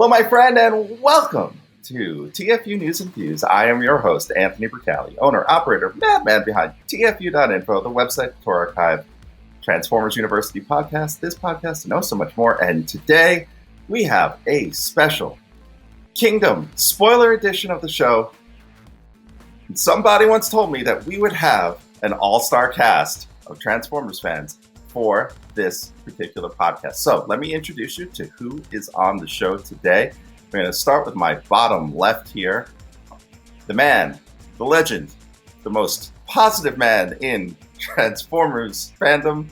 Hello, my friend, and welcome to TFU News and Views. I am your host, Anthony Bricali, owner, operator, madman behind TFU.INFO, the website to archive Transformers University podcast, this podcast, and oh so much more. And today, we have a special Kingdom spoiler edition of the show. And somebody once told me that we would have an all-star cast of Transformers fans for this particular podcast. So let me introduce you to who is on the show today. We're going to start with my bottom left here. The man, the legend, the most positive man in Transformers fandom,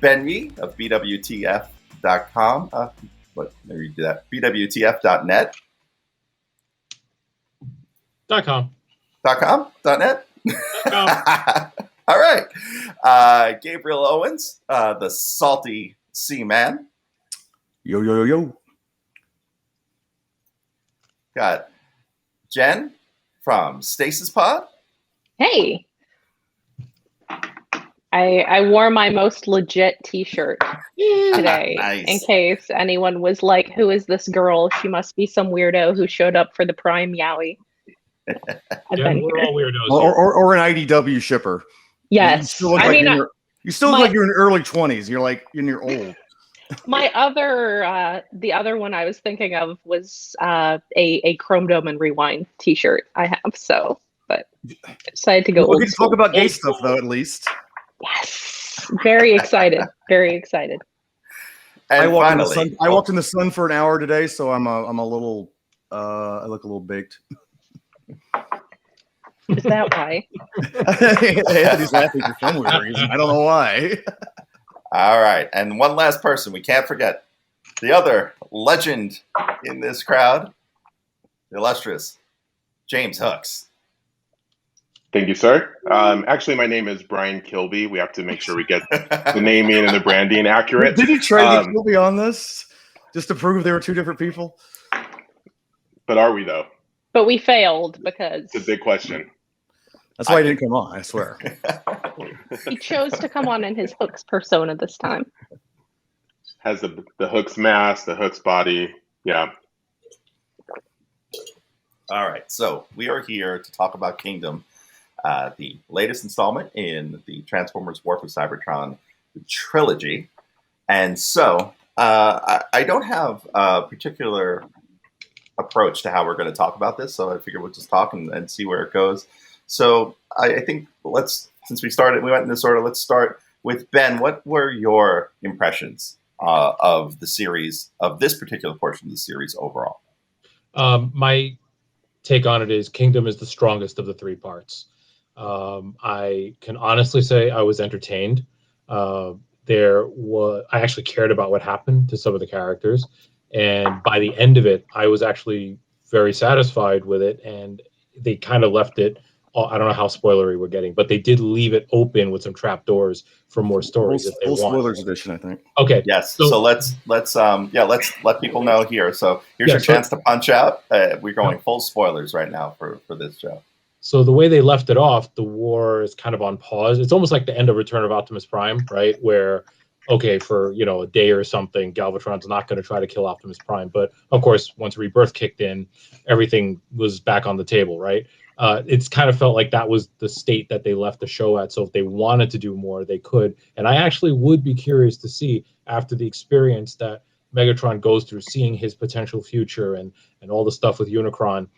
Ben Yee of BWTF.com. Let me read that. BWTF.net. .com. .net? All right. Gabriel Owens, the Salty Seaman. Yo, yo, yo, yo. Got Jen from Stasis Pod. Hey. I wore my most legit t-shirt today. Nice. In case anyone was like, who is this girl? She must be some weirdo who showed up for the Prime Yowie. Yeah, we're all weirdos. Or an IDW shipper. Yes. You still look like you're in your early 20s. You're like in your old. My other, the other one I was thinking of was a Chrome Dome and Rewind t-shirt I have. So, but decided to go We old can school. talk about gay stuff though, at least. Yes. Very excited. Very excited. And I walked finally, in the sun for an hour today, so I'm a little I look a little baked. Is that why? Anthony's laughing for some weird reason. I don't know why. all right. And one last person we can't forget. The other legend in this crowd, the illustrious James Hooks. Thank you, sir. Actually, my name is Brian Kilby. We have to make sure we get the naming and the branding accurate. Did you try to get Kilby on this just to prove they were two different people? But are we, though? But we failed because It's a big question. That's why he didn't come on, I swear. he chose to come on in his Hooks persona this time. Has the Hook's mask, the Hook's body. Yeah. All right. So we are here to talk about Kingdom, the latest installment in the Transformers War for Cybertron trilogy. And so I don't have a particular approach to how we're going to talk about this. So I figure we'll just talk and see where it goes. So I think since we went in this order, let's start with Ben. What were your impressions of the series, of this particular portion of the series overall? My take on it is Kingdom is the strongest of the three parts. I can honestly say I was entertained. I actually cared about what happened to some of the characters. And by the end of it, I was actually very satisfied with it. And they kind of left it, I don't know how spoilery we're getting, but they did leave it open with some trapdoors for more stories if they want. Spoilers edition, I think. Okay. Yes. So let's let people know here. So here's your chance to punch out. We're going full spoilers right now for this show. So the way they left it off, the war is kind of on pause. It's almost like the end of Return of Optimus Prime, right? Where, okay, for a day or something, Galvatron's not going to try to kill Optimus Prime. But of course, once Rebirth kicked in, everything was back on the table, right? It's kind of felt like that was the state that they left the show at. So if they wanted to do more, they could. And I actually would be curious to see, after the experience that Megatron goes through, seeing his potential future and all the stuff with Unicron,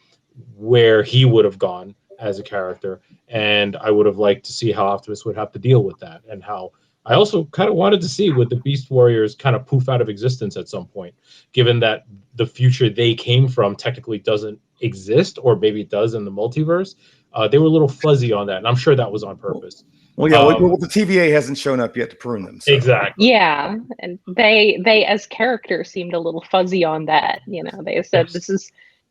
where he would have gone as a character. And I would have liked to see how Optimus would have to deal with that, and how I also kind of wanted to see would the Beast Warriors kind of poof out of existence at some point, given that the future they came from technically doesn't exist, or maybe it does in the multiverse. They were a little fuzzy on that, and I'm sure that was on purpose. Well, yeah, the TVA hasn't shown up yet to prune them. So. Exactly. Yeah, and they as characters seemed a little fuzzy on that. They said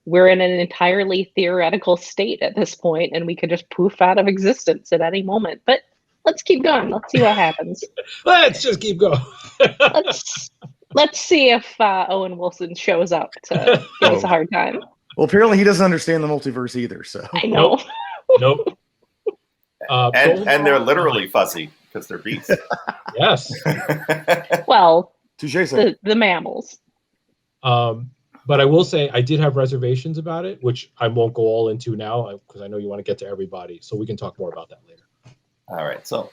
we're in an entirely theoretical state at this point, and we could just poof out of existence at any moment. But let's keep going. Let's see what happens. Let's just keep going. Let's see if Owen Wilson shows up to give us a hard time. Well, apparently he doesn't understand the multiverse either. So I know. Nope. And they're literally fuzzy because they're beasts. Yes. Well, touché, sir. the mammals. But I will say I did have reservations about it, which I won't go all into now because I know you want to get to everybody. So we can talk more about that later. All right. So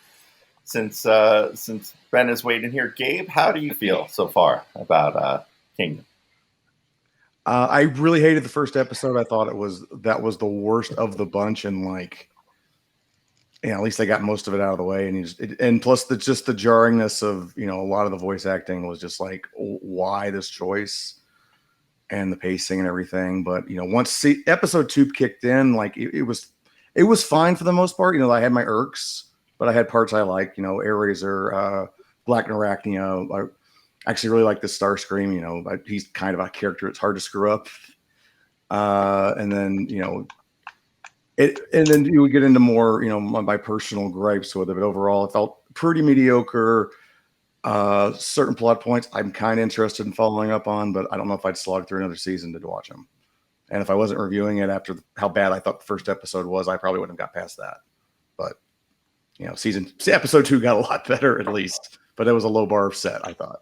since Ben is waiting here, Gabe, how do you feel so far about Kingdom? I really hated the first episode. I thought that was the worst of the bunch, and like, at least I got most of it out of the way. And plus the jarringness of a lot of the voice acting was just like, why this choice, and the pacing and everything. But once episode 2 kicked in, like it was fine for the most part. I had my irks, but I had parts I liked. Air Razor, Black Narachnia. I actually really like the Starscream. He's kind of a character it's hard to screw up. And then then you would get into more my personal gripes with it. But overall, it felt pretty mediocre. Certain plot points I'm kind of interested in following up on, but I don't know if I'd slog through another season to watch them. And if I wasn't reviewing it after how bad I thought the first episode was, I probably wouldn't have got past that. But episode 2 got a lot better at least, but it was a low bar set, I thought.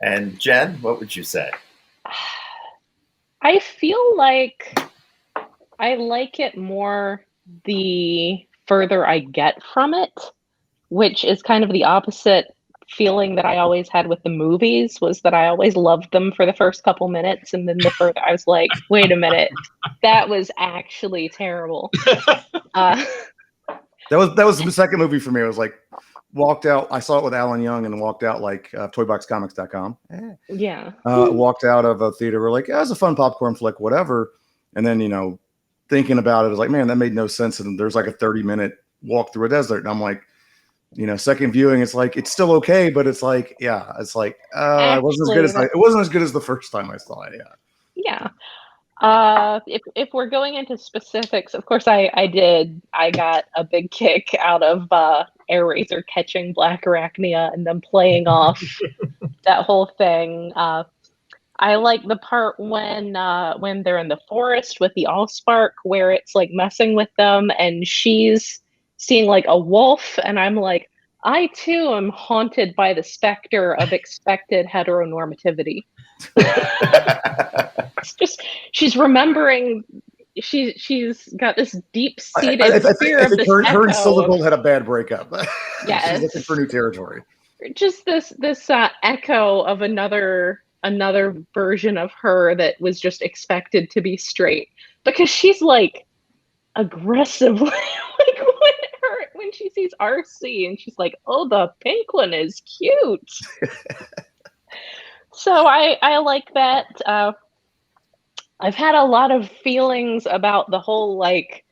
And Jen, what would you say? I feel like I like it more the further I get from it, which is kind of the opposite feeling that I always had with the movies, was that I always loved them for the first couple minutes, and then the further I was like, wait a minute, that was actually terrible. That was the second movie for me. It was like, walked out. I saw it with Alan Young and walked out like toyboxcomics.com. Yeah. Walked out of a theater. We're like, it was a fun popcorn flick, whatever. And then, thinking about it, I was like, man, that made no sense. And there's like a 30-minute walk through a desert. And I'm like, second viewing, it's like, it's still okay, but it's like, yeah, it's like, it wasn't as good as the first time I saw it. Yeah. If we're going into specifics, of course I got a big kick out of Air Razor catching Black Arachnia and then playing off that whole thing. I like the part when they're in the forest with the Allspark, where it's like messing with them and she's seeing like a wolf, and I'm like, I too am haunted by the specter of expected heteronormativity. It's just, she's remering, she's got this deep-seated fear of this her and Syllable had a bad breakup. Yes. She's looking for new territory. Just this echo of another version of her that was just expected to be straight, because she's like aggressively like when she sees RC and she's like, oh, the pink one is cute. So I like that. I've had a lot of feelings about the whole like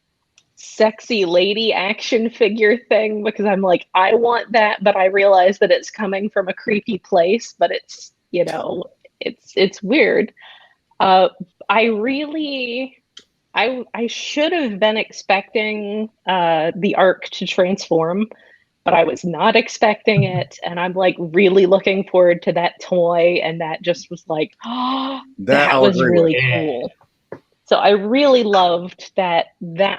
sexy lady action figure thing, because I'm like, I want that, but I realize that it's coming from a creepy place, but it's, it's weird. I should have been expecting the Ark to transform, but I was not expecting it, and I'm like really looking forward to that toy, and that just was like, oh, that was really cool. So I really loved that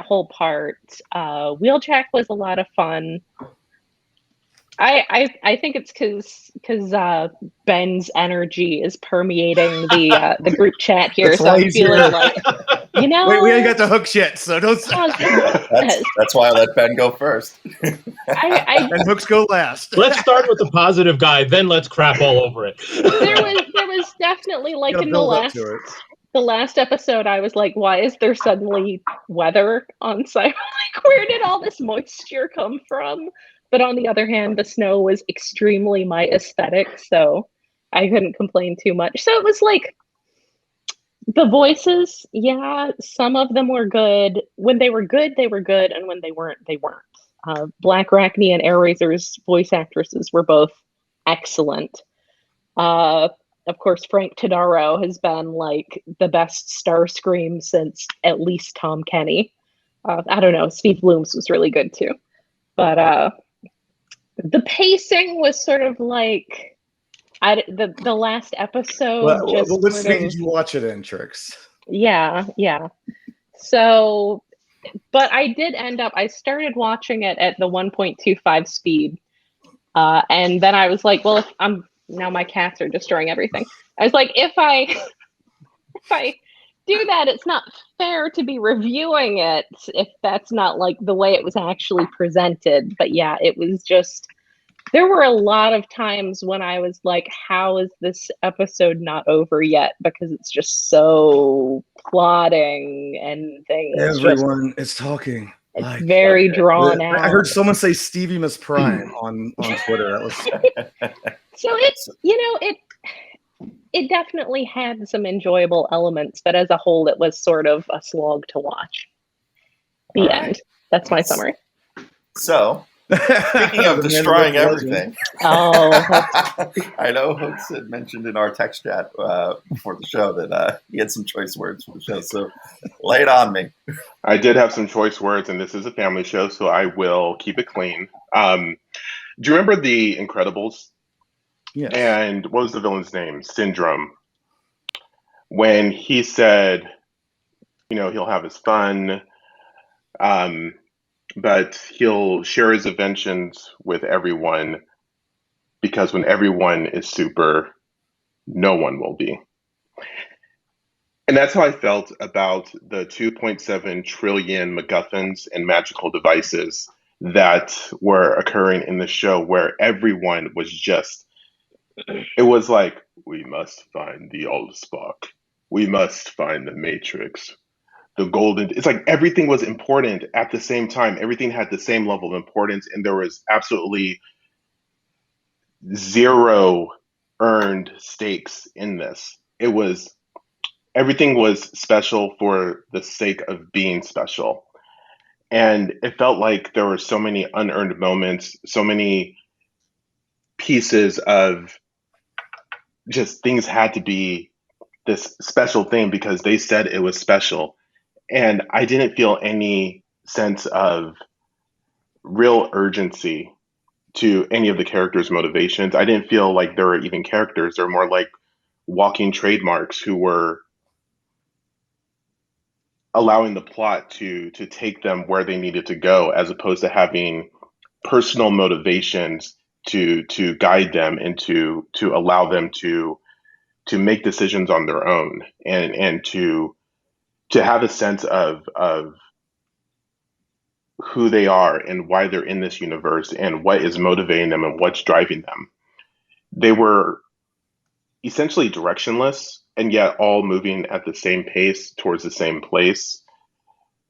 whole part. Wheeljack was a lot of fun. I think it's because Ben's energy is permeating the group chat here, so I'm feeling like, Wait, we ain't got the hooks yet, so don't. That's why I let Ben go first. And hooks go last. Let's start with the positive guy, then let's crap all over it. There was definitely like in the last episode, I was like, why is there suddenly weather on site? Like, where did all this moisture come from? But on the other hand, the snow was extremely my aesthetic, so I couldn't complain too much. So it was like, the voices, yeah, some of them were good. When they were good, they were good, and when they weren't, they weren't. Black Arachnia and Air Razor's voice actresses were both excellent. Of course, Frank Todaro has been like the best Starscream since at least Tom Kenny. I don't know, Steve Blooms was really good too. But the pacing was sort of like, the last episode. Well, what state did you watch it in, Trix? Yeah. So, but I did end up, I started watching it at the 1.25 speed. And then I was like, well, now my cats are destroying everything. I was like, if I do that, it's not fair to be reviewing it if that's not like the way it was actually presented. But yeah, it was just, there were a lot of times when I was like, how is this episode not over yet? Because it's just so plotting and things. Everyone is talking. It's very drawn out. I heard someone say Stevie Miss Prime on Twitter. That was so it's, it definitely had some enjoyable elements, but as a whole, it was sort of a slog to watch. The end. That's my summary. So, speaking of destroying everything, I know Hooks had mentioned in our text chat before the show that he had some choice words for the show. So, lay it on me. I did have some choice words, and this is a family show, so I will keep it clean. Do you remember The Incredibles? Yes. And what was the villain's name? Syndrome. When he said, he'll have his fun, but he'll share his inventions with everyone, because when everyone is super, no one will be. And that's how I felt about the 2.7 trillion MacGuffins and magical devices that were occurring in the show, where everyone was just, it was like, we must find the Allspark. We must find the Matrix. The golden, it's like everything was important at the same time. Everything had the same level of importance, and there was absolutely zero earned stakes in this. Everything was special for the sake of being special. And it felt like there were so many unearned moments, so many pieces of just things had to be this special thing because they said it was special. And I didn't feel any sense of real urgency to any of the characters' motivations. I didn't feel like there were even characters. They're more like walking trademarks who were allowing the plot to take them where they needed to go, as opposed to having personal motivations to guide them and to allow them to make decisions on their own, and to have a sense of who they are and why they're in this universe and what is motivating them and what's driving them. They were essentially directionless, and yet all moving at the same pace towards the same place.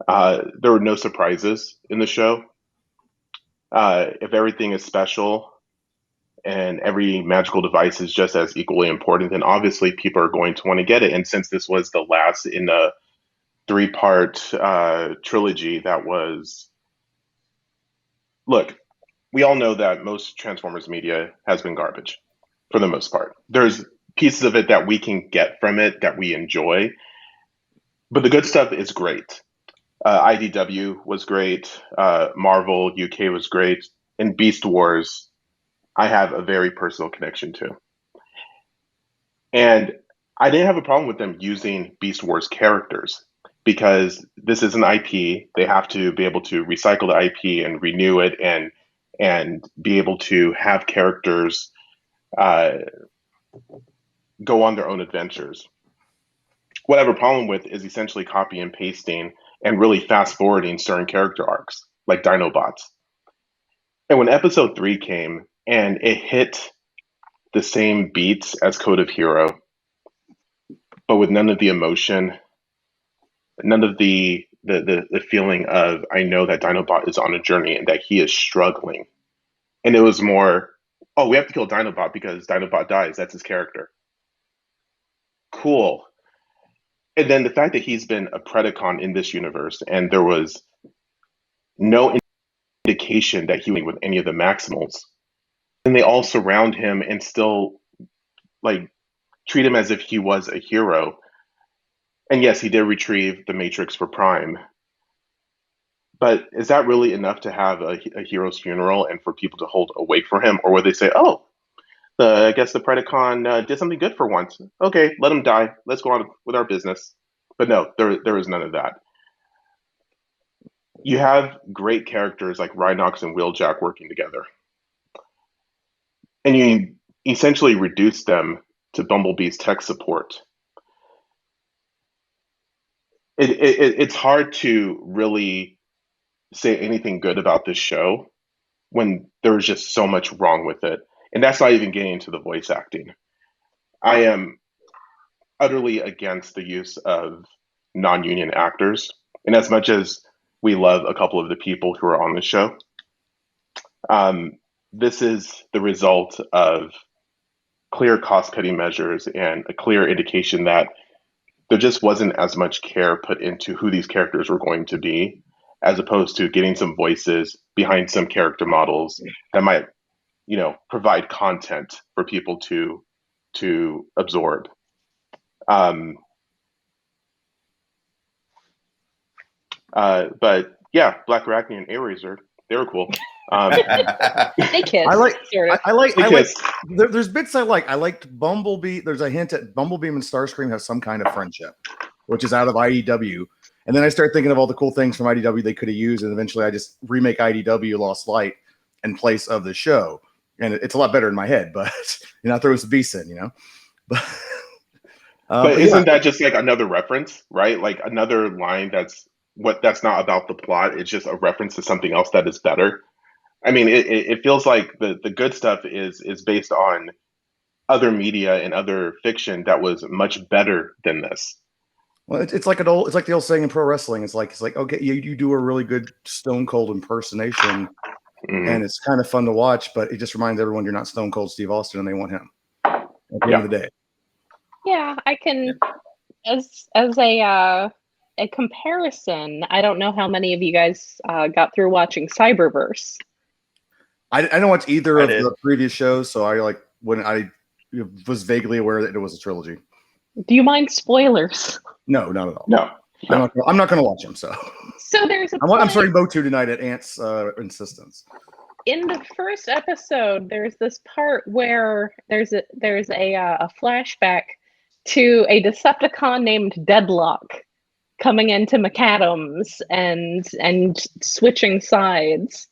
There were no surprises in the show. If everything is special and every magical device is just as equally important, then obviously people are going to want to get it. And since this was the last in a 3-part trilogy that was... Look, we all know that most Transformers media has been garbage, for the most part. There's pieces of it that we can get from it that we enjoy, but the good stuff is great. IDW was great. Marvel UK was great. And Beast Wars, I have a very personal connection to. And I didn't have a problem with them using Beast Wars characters, because this is an IP. They have to be able to recycle the IP and renew it, and be able to have characters go on their own adventures. What I have a problem with is essentially copy and pasting and really fast forwarding certain character arcs, like Dinobots. And when episode 3 came and it hit the same beats as Code of Hero, but with none of the emotion, none of the feeling of, I know that Dinobot is on a journey and that he is struggling. And it was more, oh, we have to kill Dinobot because Dinobot dies. That's his character. Cool. And then the fact that he's been a Predacon in this universe, and there was no indication that he was with any of the Maximals, and they all surround him and still like treat him as if he was a hero. And yes, he did retrieve the Matrix for Prime. But is that really enough to have a hero's funeral and for people to hold awake for him? Or would they say, oh, I guess the Predacon did something good for once. Okay, let him die. Let's go on with our business. But no, there is none of that. You have great characters like Rhinox and Wheeljack working together. And you essentially reduce them to Bumblebee's tech support. It's hard to really say anything good about this show when there's just so much wrong with it. And that's not even getting into the voice acting. I am utterly against the use of non-union actors. And as much as we love a couple of the people who are on the show, this is the result of clear cost-cutting measures and a clear indication that there just wasn't as much care put into who these characters were going to be, as opposed to getting some voices behind some character models that might, provide content for people to absorb. But yeah, Black Arachne and A-Razor, they were cool. They kiss. There's bits I like. I liked Bumblebee. There's a hint at Bumblebee and Starscream have some kind of friendship, which is out of IDW. And then I start thinking of all the cool things from IDW they could have used, and eventually I just remake IDW Lost Light in place of the show, and it's a lot better in my head. But I throw some beasts in, But isn't that just like another reference, right? Like another line that's not about the plot. It's just a reference to something else that is better. I mean, it feels like the good stuff is based on other media and other fiction that was much better than this. Well, it's like the old saying in pro wrestling. It's like okay, you do a really good Stone Cold impersonation, and it's kind of fun to watch, but it just reminds everyone you're not Stone Cold Steve Austin, and they want him at the end of the day. Yeah, I can as a comparison. I don't know how many of you guys got through watching Cyberverse. I don't watch either of the previous shows, so I was vaguely aware that it was a trilogy. Do you mind spoilers? No, not at all. No. I'm not going to watch them. So there's I'm starting Botu tonight at Ant's insistence. In the first episode, there's this part where there's a flashback to a Decepticon named Deadlock coming into McAdams and switching sides.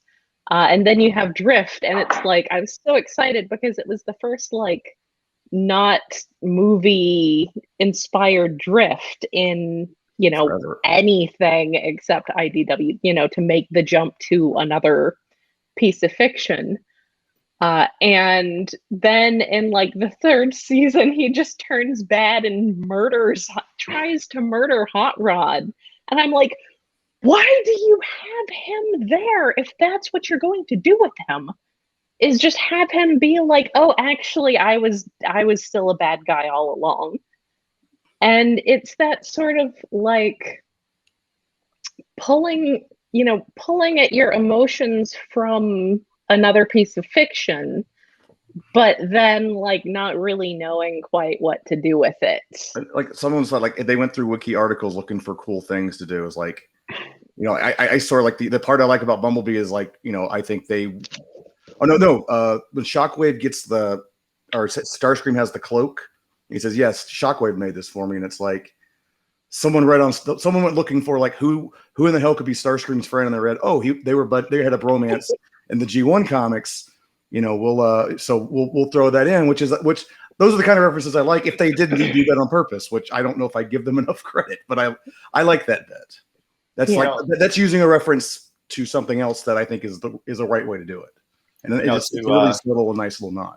And then you have Drift, and it's like, I'm so excited because it was the first not movie inspired Drift in anything except IDW, to make the jump to another piece of fiction. And then in the third season, he just turns bad and tries to murder Hot Rod. And I'm like, why do you have him there if that's what you're going to do with him? Is just have him be like, oh, actually, I was still a bad guy all along. And it's that sort of pulling at your emotions from another piece of fiction, but then not really knowing quite what to do with it. Like someone said, they went through wiki articles looking for cool things to do. It's I sort of the part I like about Bumblebee is I think they. Oh no! When Shockwave gets or Starscream has the cloak, he says, "Yes, Shockwave made this for me," and it's someone went looking for who in the hell could be Starscream's friend, and they read, they had a bromance in the G1 comics. We'll throw that in, which those are the kind of references I like. If they didn't do that on purpose, which I don't know if I give them enough credit, but I like that bit. That's that's using a reference to something else that I think is a right way to do it. And it's really subtle, a nice little nod.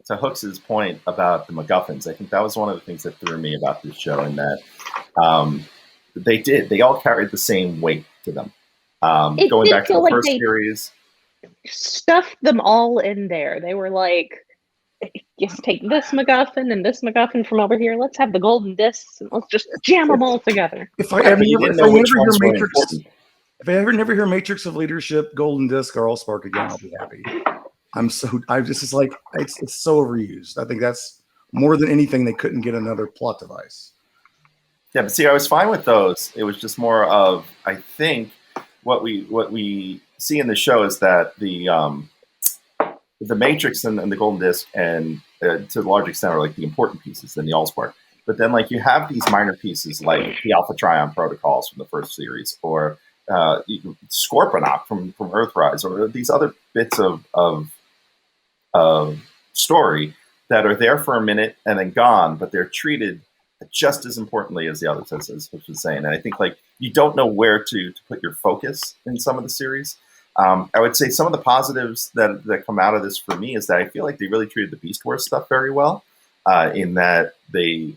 To Hooks' point about the MacGuffins, I think that was one of the things that threw me about this show, in that they all carried the same weight to them. Going back to the first series, stuffed them all in there. They were like, just take this MacGuffin and this MacGuffin from over here. Let's have the golden discs and let's just jam them all together. If I ever never hear Matrix of Leadership, Golden Disc, or Allspark again, I'll be happy. It's so overused. I think that's more than anything they couldn't get another plot device. Yeah, but see, I was fine with those. It was just more of, I think what we see in the show is that the Matrix and the Golden Disc and to a large extent are the important pieces in the Allspark. But then you have these minor pieces like the Alpha Trion protocols from the first series, or Scorponok from Earthrise, or these other bits of story that are there for a minute and then gone, but they're treated just as importantly as the others, as Hitch was saying. And I think like you don't know where to put your focus in some of the series. I would say some of the positives that come out of this for me is that I feel like they really treated the Beast Wars stuff very well, in that they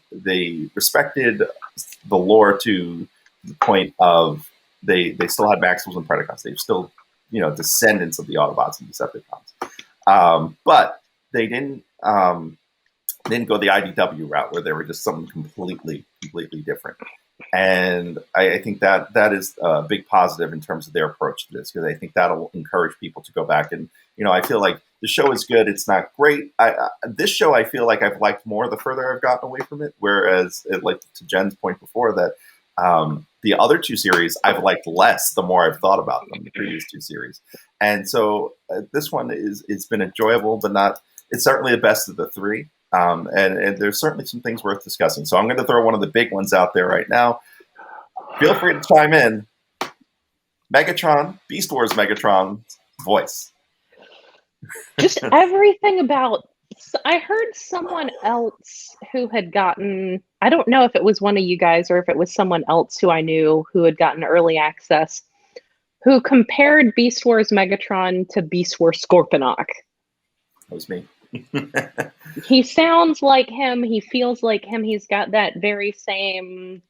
respected the lore to the point of they still had Maximals and Predacons. They're still, descendants of the Autobots and Decepticons. But they didn't go the IDW route where they were just something completely different. And I think that is a big positive in terms of their approach to this, because I think that'll encourage people to go back. And, I feel like the show is good. It's not great. This show, I feel like I've liked more the further I've gotten away from it. Whereas, like to Jen's point before, that the other two series I've liked less the more I've thought about them, the previous two series. And so this one it's been enjoyable, but not. It's certainly the best of the three. And there's certainly some things worth discussing. So I'm going to throw one of the big ones out there right now. Feel free to chime in. Megatron, Beast Wars Megatron's voice. Just everything about. I heard someone else who had gotten. I don't know if it was one of you guys or if it was someone else who I knew who had gotten early access, who compared Beast Wars Megatron to Beast Wars Scorponok. That was me. He sounds like him. He feels like him. He's got that very same,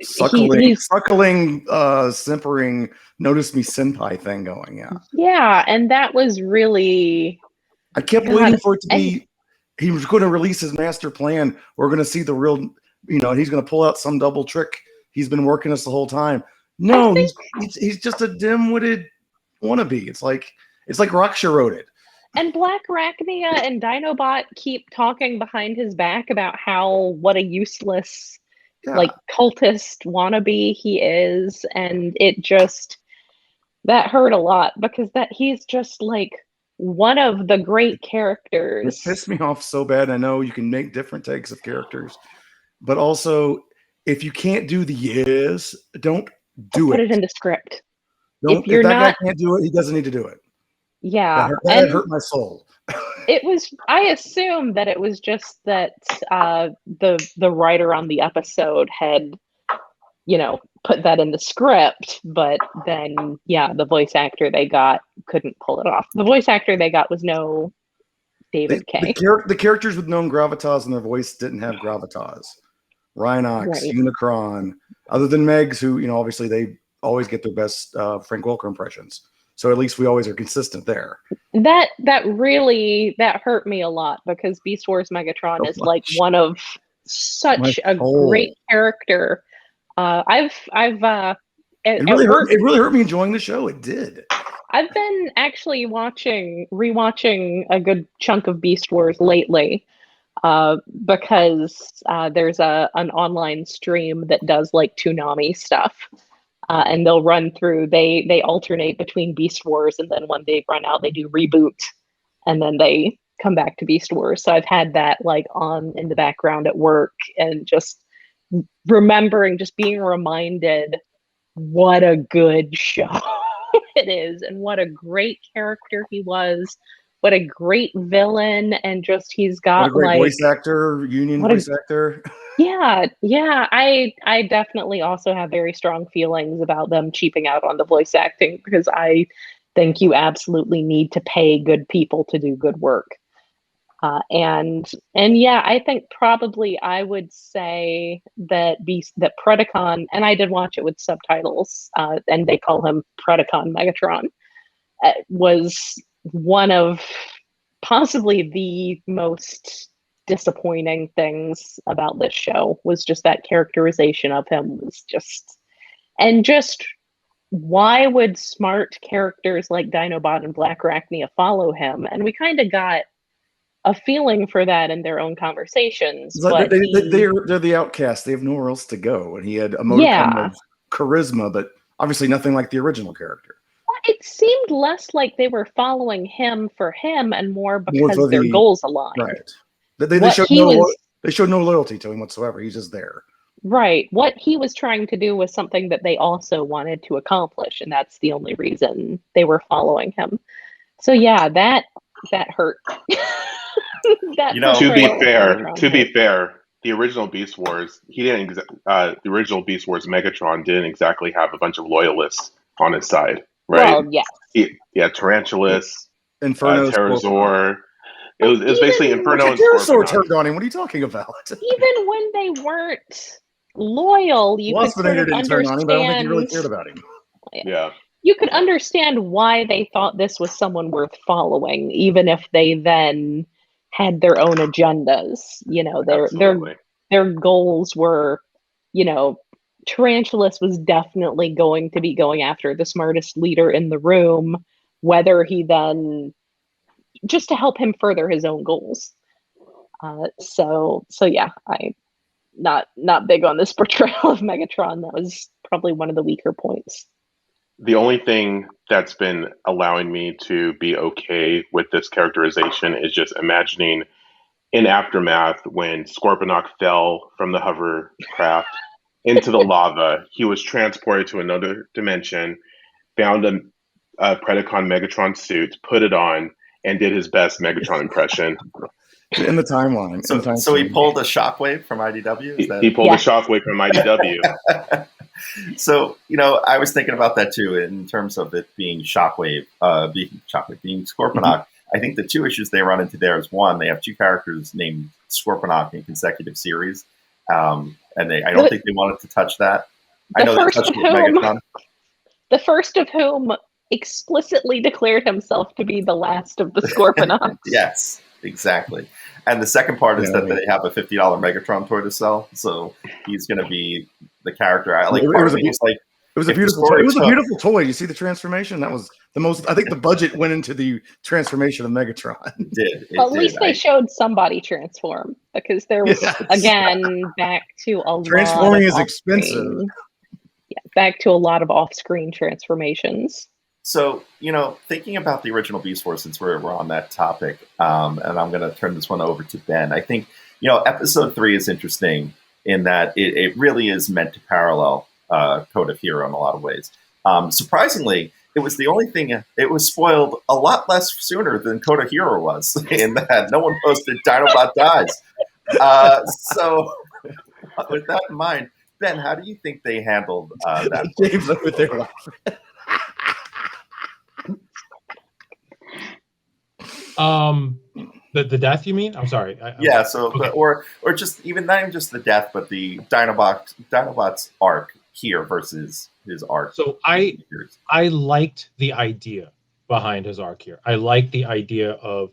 suckling, simpering, notice me senpai thing going. Yeah. Yeah, and that was really. I kept waiting for it to be. He was going to release his master plan. We're going to see the real. He's going to pull out some double trick. He's been working us the whole time. No, he's just a dim-witted wannabe. It's like Raksha wrote it. And Black Arachnia and Dinobot keep talking behind his back about what a useless, cultist wannabe he is, and that hurt a lot because he's just like one of the great characters. It pissed me off so bad. I know you can make different takes of characters, but also if you can't do the yes, don't do it. Put it in the script. If that guy can't do it, he doesn't need to do it. Yeah, that hurt my soul. It was. I assume that it was just that the writer on the episode had, put that in the script, but then the voice actor they got couldn't pull it off. The voice actor they got was no David Kay. The characters with known gravitas in their voice didn't have gravitas. Rhinox, Right. Unicron, other than Megs, who obviously they always get their best Frank Welker impressions. So at least we always are consistent there. That hurt me a lot because Beast Wars Megatron is like one of such a great character. It really hurt me enjoying the show. It did. I've been actually rewatching a good chunk of Beast Wars lately, because there's an online stream that does like Toonami stuff. And they'll run through, they alternate between Beast Wars, and then when they run out, they do Reboot, and then they come back to Beast Wars. So I've had that like on in the background at work, and just being reminded what a good show it is, and what a great character he was, what a great villain, and just he's got what a great voice actor, voice actor. Yeah. I definitely also have very strong feelings about them cheaping out on the voice acting, because I think you absolutely need to pay good people to do good work. And I think probably I would say that Predacon, and I did watch it with subtitles, and they call him Predacon Megatron, was one of possibly the most disappointing things about this show. Was just that characterization of him was just why would smart characters like Dinobot and Black Arachnia follow him? And we kind of got a feeling for that in their own conversations. But they're the outcast. They have nowhere else to go. And he had a modicum of charisma, but obviously nothing like the original character. It seemed less like they were following him for him and more because their goals aligned. Right. They showed no loyalty to him whatsoever. He's just there. Right. What he was trying to do was something that they also wanted to accomplish, and that's the only reason they were following him. So yeah, that that hurt. To be fair, the original Beast Wars, the original Beast Wars Megatron didn't exactly have a bunch of loyalists on his side, right? Well, yes. He had Tarantulas, Inferno, Pterosaur. It was basically Inferno and Pterosaur Scorponok. turned on him. What are you talking about? Even when they weren't loyal, you could sort of didn't turn on him, but I don't think he really understand. cared about him. Yeah. You could understand why they thought this was someone worth following, even if they then had their own agendas. You know, their goals were, you know, Tarantulas was definitely going to be going after the smartest leader in the room, whether he then just to help him further his own goals. So yeah, I not big on this portrayal of Megatron. That was probably one of the weaker points. The only thing that's been allowing me to be okay with this characterization is just imagining in Aftermath when Scorponok fell from the hovercraft into the lava, he was transported to another dimension, found a Predacon Megatron suit, put it on, and did his best Megatron impression. In the timeline. So he pulled a Shockwave from IDW? He pulled a Shockwave from IDW. So, you know, I was thinking about that too in terms of it being Shockwave, being Scorponok. Mm-hmm. I think the two issues they run into there is one, they have two characters named Scorponok in consecutive series. And I don't think they wanted to touch that. I know they touched Megatron. The first of whom explicitly declared himself to be the last of the Scorponok. Yes, exactly. And the second part is that they have a $50 Megatron toy to sell, so he's going to be the character. It was a beautiful toy. You see the transformation? That was the most. I think the budget went into the transformation of Megatron. It did. At least they showed somebody transform, because there was again back to a transforming is expensive. Yeah, back to a lot of off-screen transformations. So, you know, thinking about the original Beast Wars, since we're on that topic, and I'm going to turn this one over to Ben. I think, you know, episode 3 is interesting in that it really is meant to parallel Code of Hero in a lot of ways. Surprisingly, it was the only thing, it was spoiled a lot less sooner than Code of Hero was, in that no one posted Dinobot dies. So, with that in mind, Ben, how do you think they handled that? James over there laughing. The death, you mean? I'm sorry. Yeah. So, okay. or just even not even just the death, but the Dinobot's arc here versus his arc. So I liked the idea behind his arc here. I like the idea of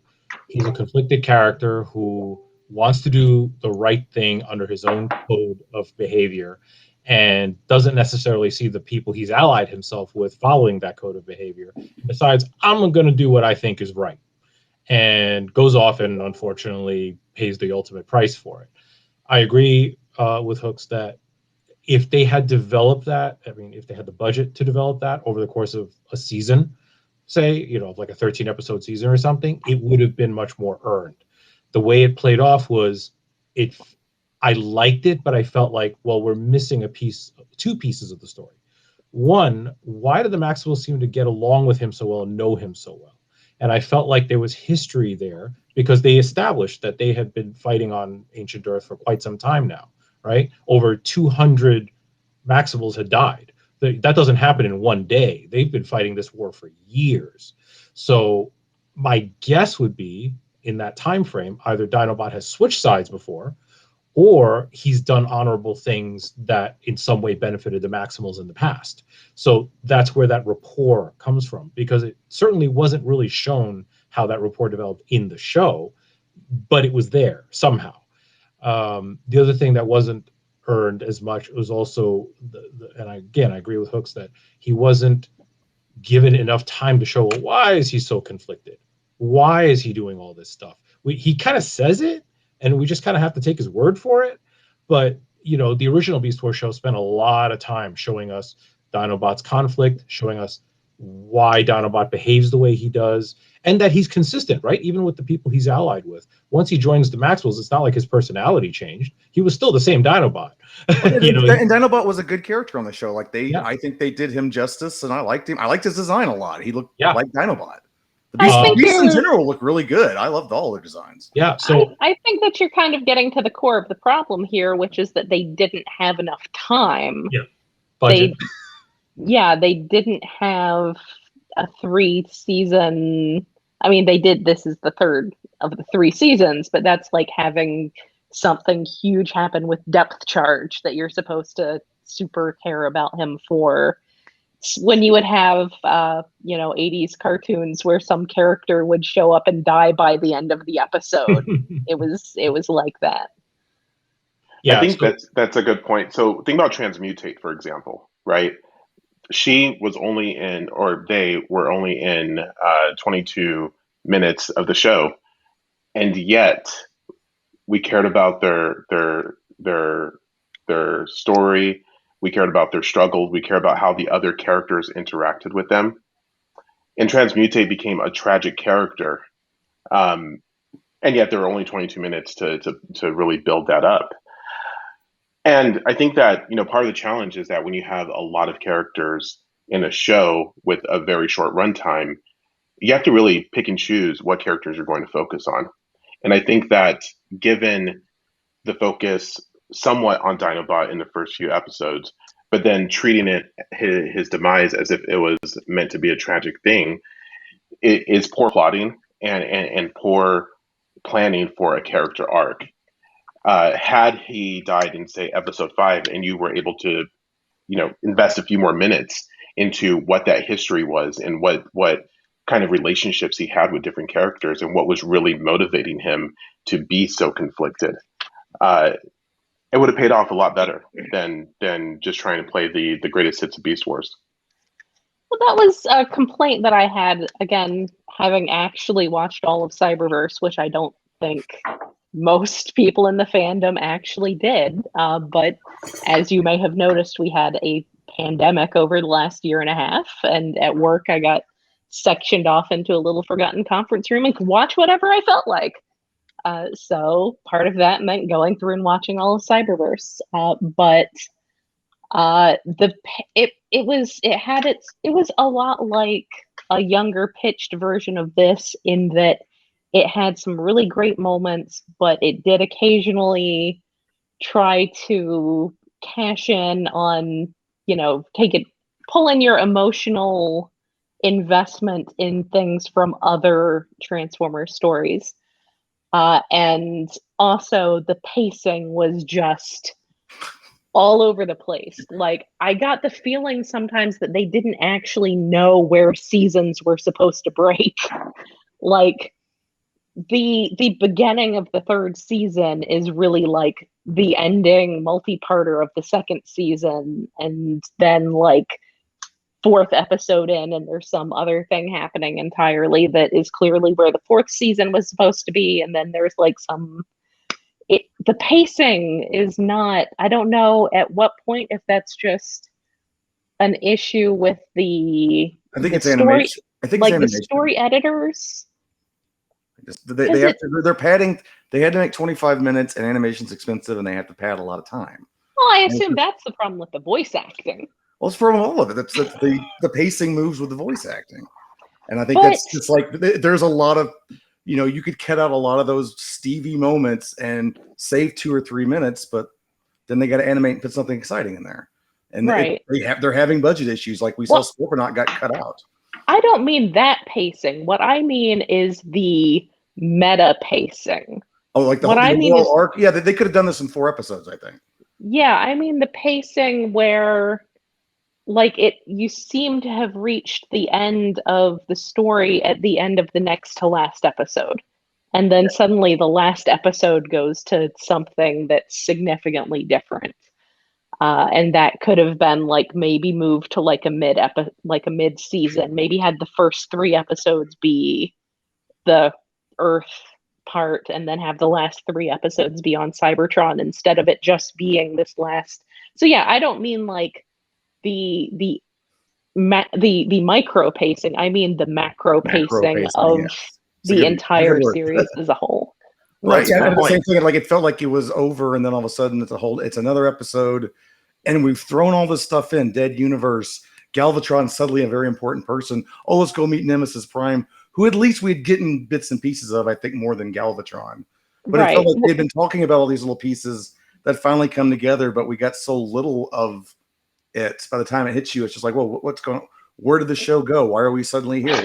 he's a conflicted character who wants to do the right thing under his own code of behavior and doesn't necessarily see the people he's allied himself with following that code of behavior. Besides, I'm going to do what I think is right. And goes off and unfortunately pays the ultimate price for it. I agree with Hooks that if they had developed that, I mean, if they had the budget to develop that over the course of a season, say, you know, like a 13 episode season or something, it would have been much more earned. The way it played off was I liked it, but I felt like, well, we're missing two pieces of the story. One, why did the Maximals seem to get along with him so well and know him so well? And I felt like there was history there because they established that they had been fighting on Ancient Earth for quite some time now, right? Over 200 Maximals had died. That doesn't happen in one day. They've been fighting this war for years. So my guess would be in that time frame, either Dinobot has switched sides before, or he's done honorable things that in some way benefited the Maximals in the past. So that's where that rapport comes from, because it certainly wasn't really shown how that rapport developed in the show, but it was there somehow. The other thing that wasn't earned as much was also, and I agree with Hooks that he wasn't given enough time to show, well, why is he so conflicted? Why is he doing all this stuff? He kind of says it, and we just kind of have to take his word for it. But, you know, the original Beast Wars show spent a lot of time showing us Dinobot's conflict, showing us why Dinobot behaves the way he does, and that he's consistent, right? Even with the people he's allied with. Once he joins the Maximals, it's not like his personality changed. He was still the same Dinobot. And Dinobot was a good character on the show. Like I think they did him justice, and I liked him. I liked his design a lot. He looked like Dinobot. The I think beasts in you're- general look really good. I loved all their designs. Yeah. So I think that you're kind of getting to the core of the problem here, which is that they didn't have enough time. budget. They didn't have a 3-season. I mean, they did. This is the third of the 3 seasons, but that's like having something huge happen with depth charge that you're supposed to super care about him for. When you would have 80s cartoons where some character would show up and die by the end of the episode. it was like that. Yeah, I think that's a good point. So think about Transmutate, for example, right? She was only in, or they were only in 22 minutes of the show, and yet we cared about their story. We cared about their struggles. We cared about how the other characters interacted with them. And Transmutate became a tragic character, and yet there were only 22 minutes to really build that up. And I think that part of the challenge is that when you have a lot of characters in a show with a very short runtime, you have to really pick and choose what characters you're going to focus on. And I think that given the focus somewhat on Dinobot in the first few episodes, but then treating his demise as if it was meant to be a tragic thing, it is poor plotting and poor planning for a character arc. Had he died in, say, episode 5, and you were able to, invest a few more minutes into what that history was and what kind of relationships he had with different characters and what was really motivating him to be so conflicted, it would have paid off a lot better than just trying to play the greatest hits of Beast Wars. Well, that was a complaint that I had, again, having actually watched all of Cyberverse, which I don't think most people in the fandom actually did. But as you may have noticed, we had a pandemic over the last year and a half, and at work I got sectioned off into a little forgotten conference room and could watch whatever I felt like. So part of that meant going through and watching all of Cyberverse. But it was a lot like a younger pitched version of this, in that it had some really great moments, but it did occasionally try to cash in on, pull in your emotional investment in things from other Transformers stories. And also the pacing was just all over the place. Like, I got the feeling sometimes that they didn't actually know where seasons were supposed to break. Like, the beginning of the 3rd season is really like the ending multi-parter of the 2nd season, and then like 4th episode in, and there's some other thing happening entirely that is clearly where the 4th season was supposed to be, and then there's like the pacing is not. I don't know at what point, if that's just an issue with the it's story, animation. I think like it's animation. the story editors. They're padding. They had to make 25 minutes, and animation's expensive, and they have to pad a lot of time. Well, I assume that's the problem with the voice acting. Well, it's from all of it. That's the pacing moves with the voice acting, and I think that's just like there's a lot of, you could cut out a lot of those Stevie moments and save 2 or 3 minutes, but then they got to animate and put something exciting in there, and they're having budget issues, like we saw. Scorponaut got cut out. I don't mean that pacing. What I mean is the meta pacing. Oh, like the whole arc? Yeah, they could have done this in 4 episodes, I think. Yeah, I mean the pacing where, like, you seem to have reached the end of the story at the end of the next to last episode. And then suddenly the last episode goes to something that's significantly different. And that could have been like maybe moved to like a mid season. Maybe had the first 3 episodes be the Earth part, and then have the last 3 episodes be on Cybertron, instead of it just being this last. So yeah, I don't mean like the micro pacing. I mean the macro pacing of the entire series as a whole. Right. Yeah, the same thing. Like, it felt like it was over, and then all of a sudden it's another episode, and we've thrown all this stuff in. Dead universe. Galvatron suddenly a very important person. Oh, let's go meet Nemesis Prime. who at least we'd gotten bits and pieces of, I think, more than Galvatron. But it Right. felt like they'd been talking about all these little pieces that finally come together, but we got so little of it. By the time it hits you, it's just like, well, what's going on? Where did the show go? Why are we suddenly here?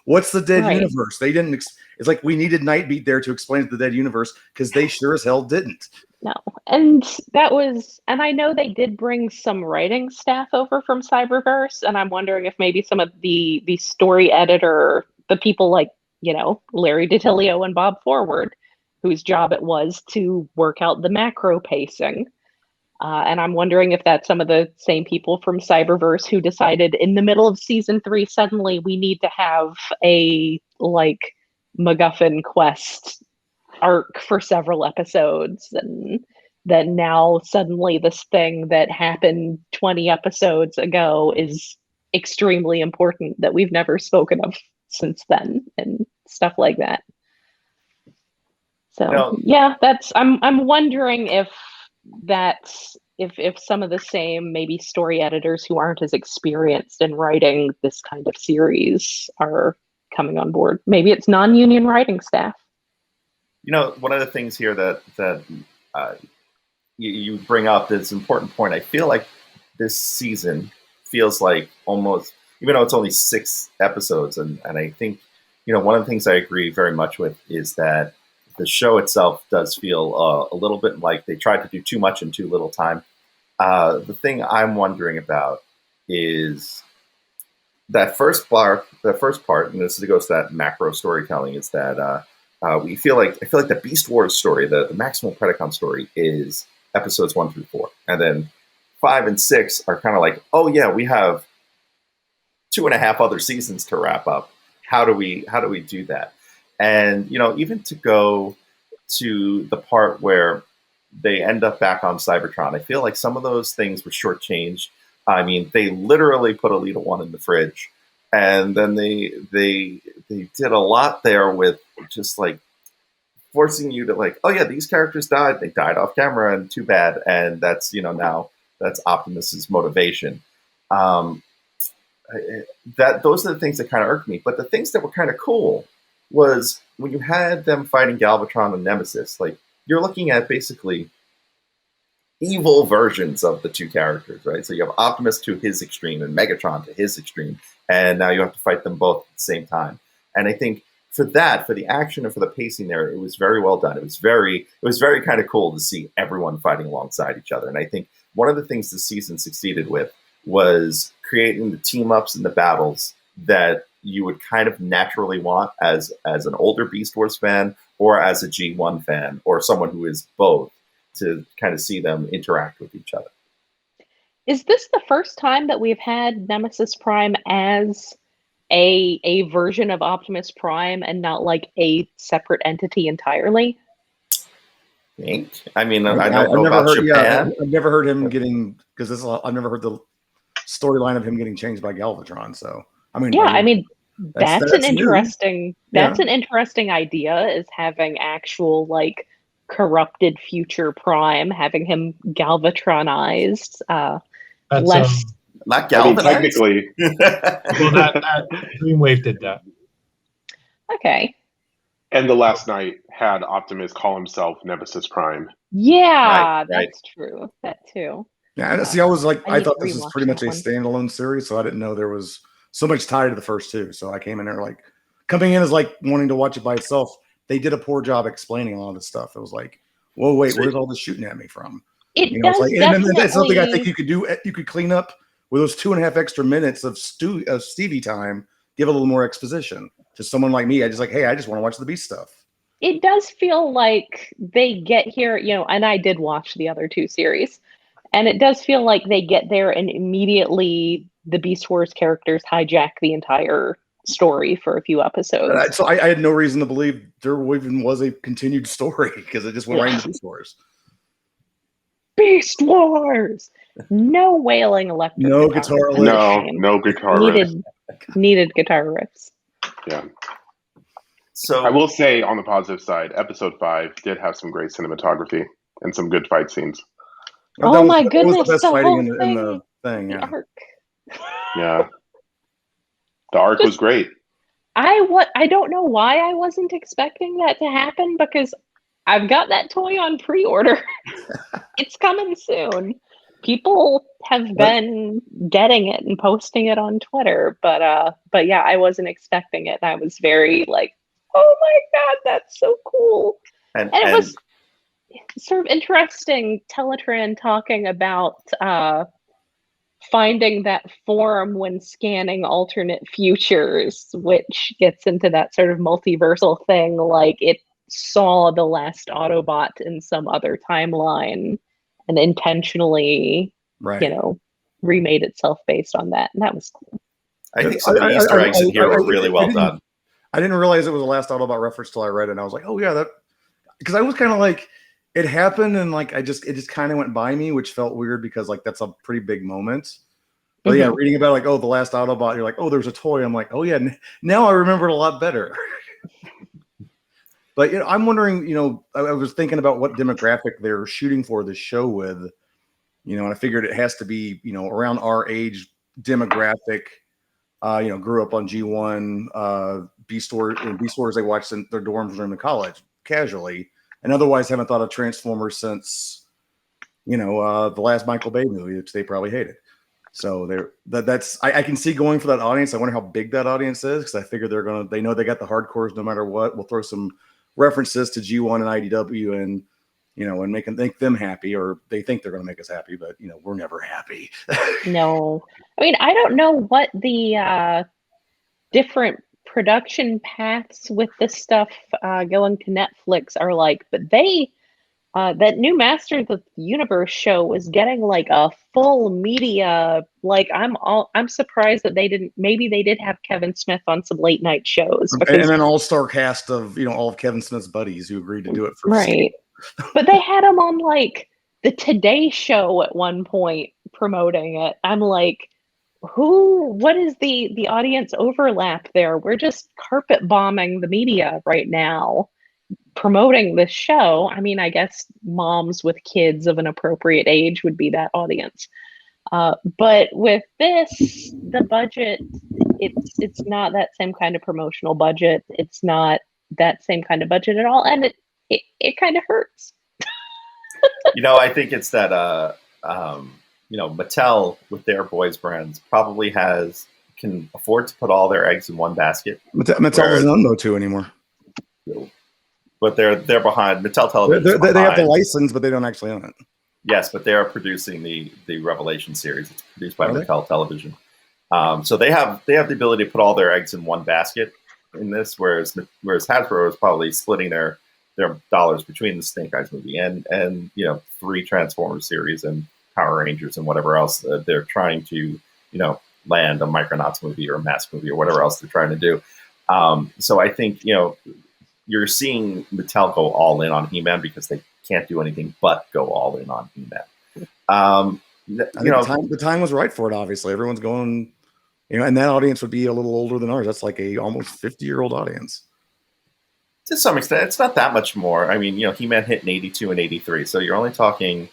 What's the dead Right. universe? They didn't. It's like we needed Nightbeat there to explain the dead universe because they sure as hell didn't. No. And that was, and I know they did bring some writing staff over from Cyberverse, and I'm wondering if maybe some of the story editor, the people like, Larry DiTilio and Bob Forward, whose job it was to work out the macro pacing. And I'm wondering if that's some of the same people from Cyberverse who decided in the middle of season 3, suddenly we need to have a MacGuffin quest arc for several episodes. And then now suddenly this thing that happened 20 episodes ago is extremely important that we've never spoken of since then and stuff like that. So I'm wondering if that's if some of the same maybe story editors who aren't as experienced in writing this kind of series are coming on board. Maybe it's non-union writing staff. One of the things here that you bring up that's an important point. I feel like this season feels like almost, even though it's only 6 episodes, and I think one of the things I agree very much with is that the show itself does feel a little bit like they tried to do too much in too little time. The thing I'm wondering about is that first part, and this goes to that macro storytelling, is that I feel like the Beast Wars story, the Maximum Predacon story, is episodes 1 through 4, and then 5 and 6 are kind of like, oh yeah, we have 2.5 other seasons to wrap up. How do we do that? And even to go to the part where they end up back on Cybertron, I feel like some of those things were shortchanged. I mean, they literally put Elita 1 in the fridge, and then they did a lot there with just like forcing you to like, oh yeah, these characters died. They died off camera, and too bad. And that's now that's Optimus's motivation. That those are the things that kind of irked me. But the things that were kind of cool was when you had them fighting Galvatron and Nemesis. Like, you're looking at basically evil versions of the two characters, right? So you have Optimus to his extreme and Megatron to his extreme, and now you have to fight them both at the same time. And I think for the action and for the pacing there, it was very well done. It was very kind of cool to see everyone fighting alongside each other. And I think one of the things this season succeeded with was creating the team ups and the battles that you would kind of naturally want as an older Beast Wars fan or as a G1 fan or someone who is both, to kind of see them interact with each other. Is this the first time that we've had Nemesis Prime as a version of Optimus Prime and not like a separate entity entirely? I mean, I don't know about Japan. I've never heard him getting, because I've never heard the storyline of him getting changed by Galvatron. So I mean, that's an interesting idea, is having actual like corrupted future Prime, having him Galvatronized. Not galvanized. Technically. Well, that Dreamwave did that. Okay. And the last night had Optimus call himself Nemesis Prime. Yeah, right. That's true. That too. Yeah, see, I was like, I thought this was rewatch pretty much a that one. standalone series, so I didn't know there was so much tied to the first two. So I came in there like coming in as like wanting to watch it by itself. They did a poor job explaining a lot of this stuff. It was like, whoa, wait, where's all this shooting at me from? It It's does like, definitely. and that's something I think you could do. You could clean up with those 2.5 extra minutes of Stevie time. Give a little more exposition to someone like me. I just want to watch the Beast stuff. It does feel like they get here, and I did watch the other two series, and it does feel like they get there and immediately the Beast Wars characters hijack the entire story for a few episodes. So I had no reason to believe there even was a continued story because it just went right into Beast Wars. Beast Wars! No wailing electric No guitar. guitar riffs. No guitar riffs. Needed guitar riffs. Yeah. So I will say, on the positive side, episode 5 did have some great cinematography and some good fight scenes. Oh my That goodness, was the best the fighting whole in the thing. The Yeah. arc. Yeah. The arc was great. I don't know why I wasn't expecting that to happen, because I've got that toy on pre-order. It's coming soon. People have been getting it and posting it on Twitter, but yeah, I wasn't expecting it. And I was very like, oh my God, that's so cool. And it was sort of interesting, Teletran talking about finding that form when scanning alternate futures, which gets into that sort of multiversal thing, like it saw the last Autobot in some other timeline and intentionally, remade itself based on that. And that was cool. I think some of the Easter eggs in here were really well done. I didn't realize it was a last Autobot reference till I read it, and I was like, oh yeah, that, because I was kind of like, it happened, and like it just kind of went by me, which felt weird because like that's a pretty big moment. But yeah, reading about like, oh, the last Autobot, you're like, oh, there's a toy. I'm like, oh yeah, now I remember it a lot better. But I'm wondering, I was thinking about what demographic they're shooting for this show with, and I figured it has to be, around our age demographic. Grew up on G1, B stores they watched in their dorms room in college casually, and otherwise haven't thought of Transformers since, the last Michael Bay movie, which they probably hated. So I can see going for that audience. I wonder how big that audience is, because I figure they know they got the hardcores no matter what. We'll throw some references to G1 and IDW and and make them happy, or they think they're going to make us happy, but we're never happy. No, I mean, I don't know what the different production paths with this stuff going to Netflix are like, but that new Masters of the Universe show was getting like a full media. Like I'm surprised that maybe they did have Kevin Smith on some late night shows, and an all-star cast of all of Kevin Smith's buddies who agreed to do it for right. But they had him on like the Today Show at one point promoting it. I'm like, what is the audience overlap there? We're just carpet bombing the media right now, promoting this show. I mean, I guess moms with kids of an appropriate age would be that audience. But with this, the budget, it's not that same kind of promotional budget. It's not that same kind of budget at all. And it kind of hurts. I think it's that, Mattel with their boys brands probably can afford to put all their eggs in one basket. Mattel doesn't own Motu anymore. But they're behind Mattel Television. They have the license, but they don't actually own it. Yes, but they are producing the Revelation series. It's produced by Mattel Television. So they have the ability to put all their eggs in one basket in this, whereas Hasbro is probably splitting their dollars between the Snake Eyes movie and 3 Transformers series and Power Rangers and whatever else they're trying to land, a Micronauts movie or a Mask movie or whatever else they're trying to do. So I think you're seeing Mattel go all in on He-Man because they can't do anything but go all in on He-Man. The time was right for it. Obviously, everyone's going, and that audience would be a little older than ours. That's like a almost 50-year-old audience. To some extent, it's not that much more. I mean, He-Man hit in 82 and 83, so you're only talking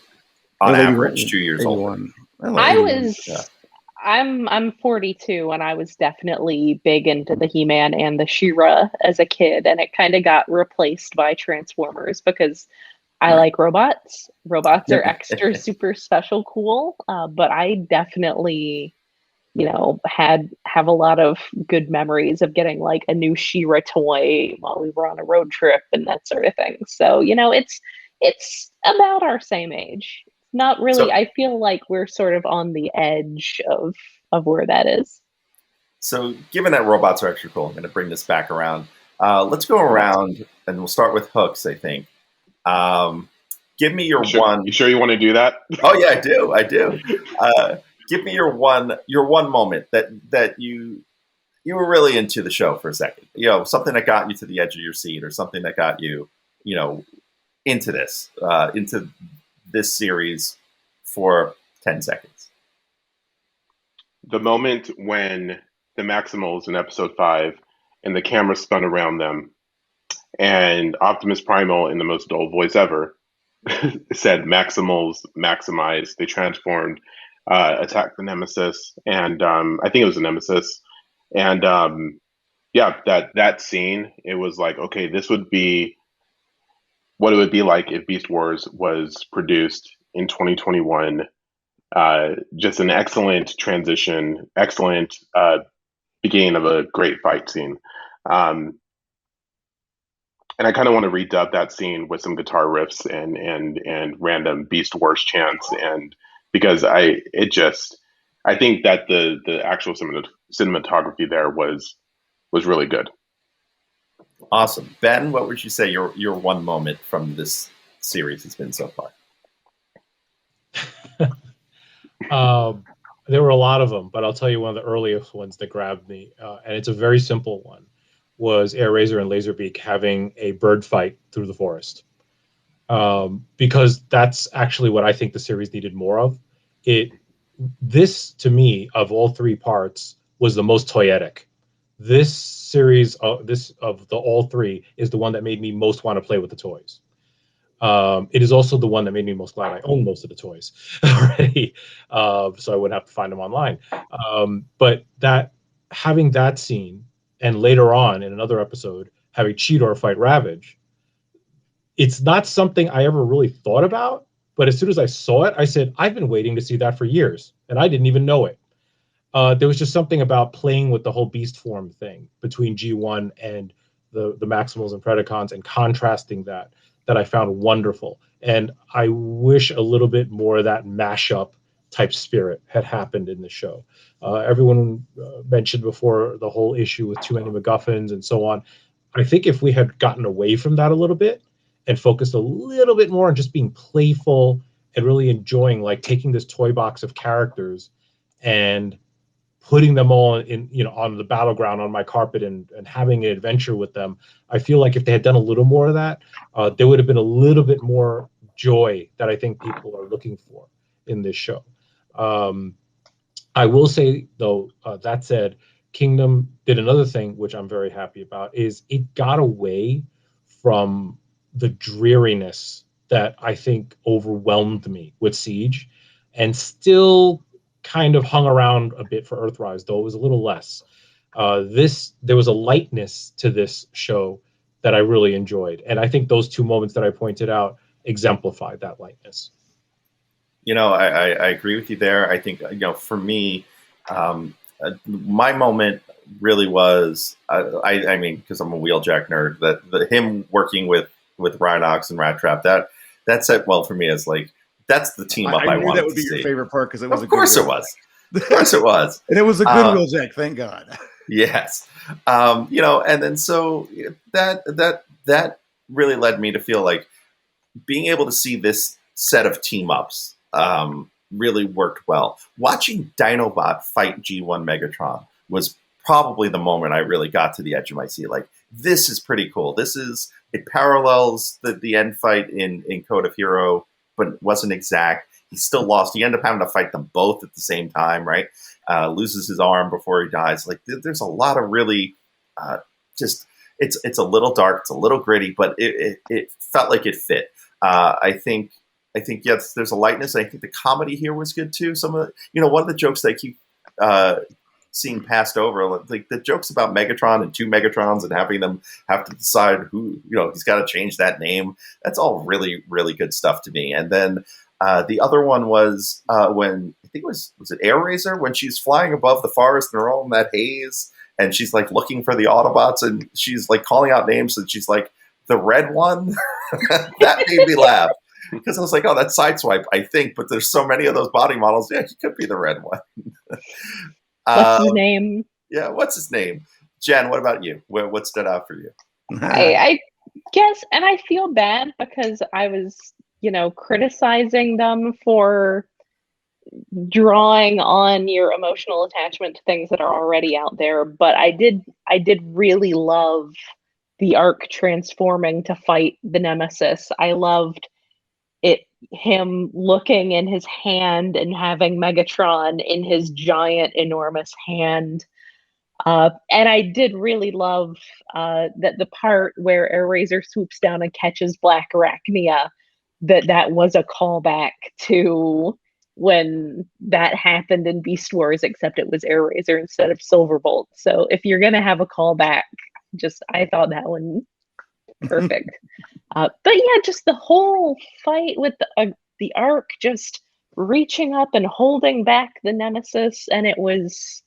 on average 2 years old. I'm 42, and I was definitely big into the He-Man and the She-Ra as a kid, and it kind of got replaced by Transformers because I like robots. Robots are extra super special cool, but I definitely have a lot of good memories of getting like a new She-Ra toy while we were on a road trip and that sort of thing. So, it's about our same age. Not really. I feel like we're sort of on the edge of where that is. So given that robots are extra cool, I'm going to bring this back around. Let's go around and we'll start with Hooks, I think. Give me your one. You sure you want to do that? Oh yeah, I do. Give me your one moment that you were really into the show for a second. Something that got you to the edge of your seat, or something that got you, into this series for 10 seconds. The moment when the Maximals in episode 5 and the camera spun around them, and Optimus Primal, in the most dull voice ever, said Maximals maximize. They transformed, attacked the Nemesis, and I think it was a Nemesis, and Yeah, that scene, it was like, okay, this would be what it would be like if Beast Wars was produced in 2021. Just an excellent transition, excellent beginning of a great fight scene. Um, and I kind of want to redub that scene with some guitar riffs and random Beast Wars chants, and because I think that the actual cinematography there was really good. Awesome. Ben, what would you say your one moment from this series has been so far? There were a lot of them, but I'll tell you one of the earliest ones that grabbed me, and it's a very simple one, was Air-Razor and Laserbeak having a bird fight through the forest. Because that's actually what I think the series needed more of. This, to me, of all three parts, was the most toyetic. This series, of the all three, is the one that made me most want to play with the toys. It is also the one that made me most glad I own most of the toys already, so I wouldn't have to find them online. But having that scene, and later on in another episode, having Cheetor fight Ravage, it's not something I ever really thought about, but as soon as I saw it, I said, I've been waiting to see that for years, and I didn't even know it. There was just something about playing with the whole beast form thing between G1 and the Maximals and Predacons, and contrasting that I found wonderful. And I wish a little bit more of that mashup type spirit had happened in the show. Everyone mentioned before the whole issue with too many MacGuffins and so on. I think if we had gotten away from that a little bit and focused a little bit more on just being playful and really enjoying, like, taking this toy box of characters and putting them all in, on the battleground on my carpet and having an adventure with them. I feel like if they had done a little more of that, there would have been a little bit more joy that I think people are looking for in this show. I will say, though, that said, Kingdom did another thing, which I'm very happy about, is it got away from the dreariness that I think overwhelmed me with Siege, and still kind of hung around a bit for Earthrise, though it was a little less. There was a lightness to this show that I really enjoyed, and I think those two moments that I pointed out exemplified that lightness. I agree with you there. I think, for me, my moment really was, I mean, because I'm a Wheeljack nerd, that him working with Rhinox and Rat Trap, that set well for me as, like, that's the team up I wanted to see. That would be your favorite part, because it was Of course it was. Of course it was. And it was a good Wheeljack, thank God. Yes. And then so that really led me to feel like being able to see this set of team ups really worked well. Watching Dinobot fight G1 Megatron was probably the moment I really got to the edge of my seat. Like, this is pretty cool. It parallels the end fight in Code of Hero, but wasn't exact. He still lost. He ended up having to fight them both at the same time, right? Loses his arm before he dies. Like, there's a lot of really it's a little dark, it's a little gritty, but it felt like it fit. I think yes, there's a lightness. I think the comedy here was good too. Some of one of the jokes that I keep seeing passed over, like the jokes about Megatron and two Megatrons and having them have to decide who, he's got to change that name. That's all really, really good stuff to me. And then the other one was when, I think was it Air-Razor, when she's flying above the forest and they're all in that haze and she's like looking for the Autobots and she's like calling out names and she's like, the red one? That made me laugh. Because I was like, oh, that's Sideswipe, I think, but there's so many of those body models. Yeah, he could be the red one. What's his name? Yeah, what's his name? Jen, what about you? What stood out for you? I guess, and I feel bad because I was, criticizing them for drawing on your emotional attachment to things that are already out there. But I did really love the arc transforming to fight the Nemesis. I loved him looking in his hand and having Megatron in his giant, enormous hand. And I did really love that the part where Air-Razor swoops down and catches Black Arachnia, that was a callback to when that happened in Beast Wars, except it was Air instead of Silverbolt. So if you're gonna have a callback, I thought that one perfect. But yeah, just the whole fight with the Ark just reaching up and holding back the Nemesis, and it was,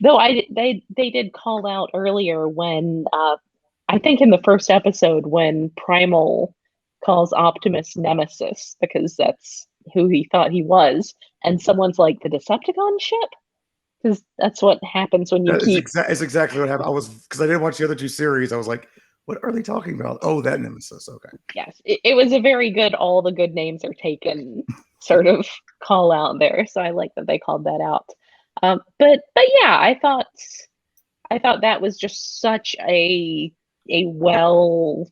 though they did call out earlier when I think in the first episode when Primal calls Optimus Nemesis because that's who he thought he was, and someone's like, the Decepticon ship, because that's what happens when you keep. It's exactly what happened. Because I didn't watch the other two series. I was like, what are they talking about? Oh, that Nemesis. Okay. Yes, it was a very good, all the good names are taken sort of call out there. So I like that they called that out. But yeah, I thought that was just such a well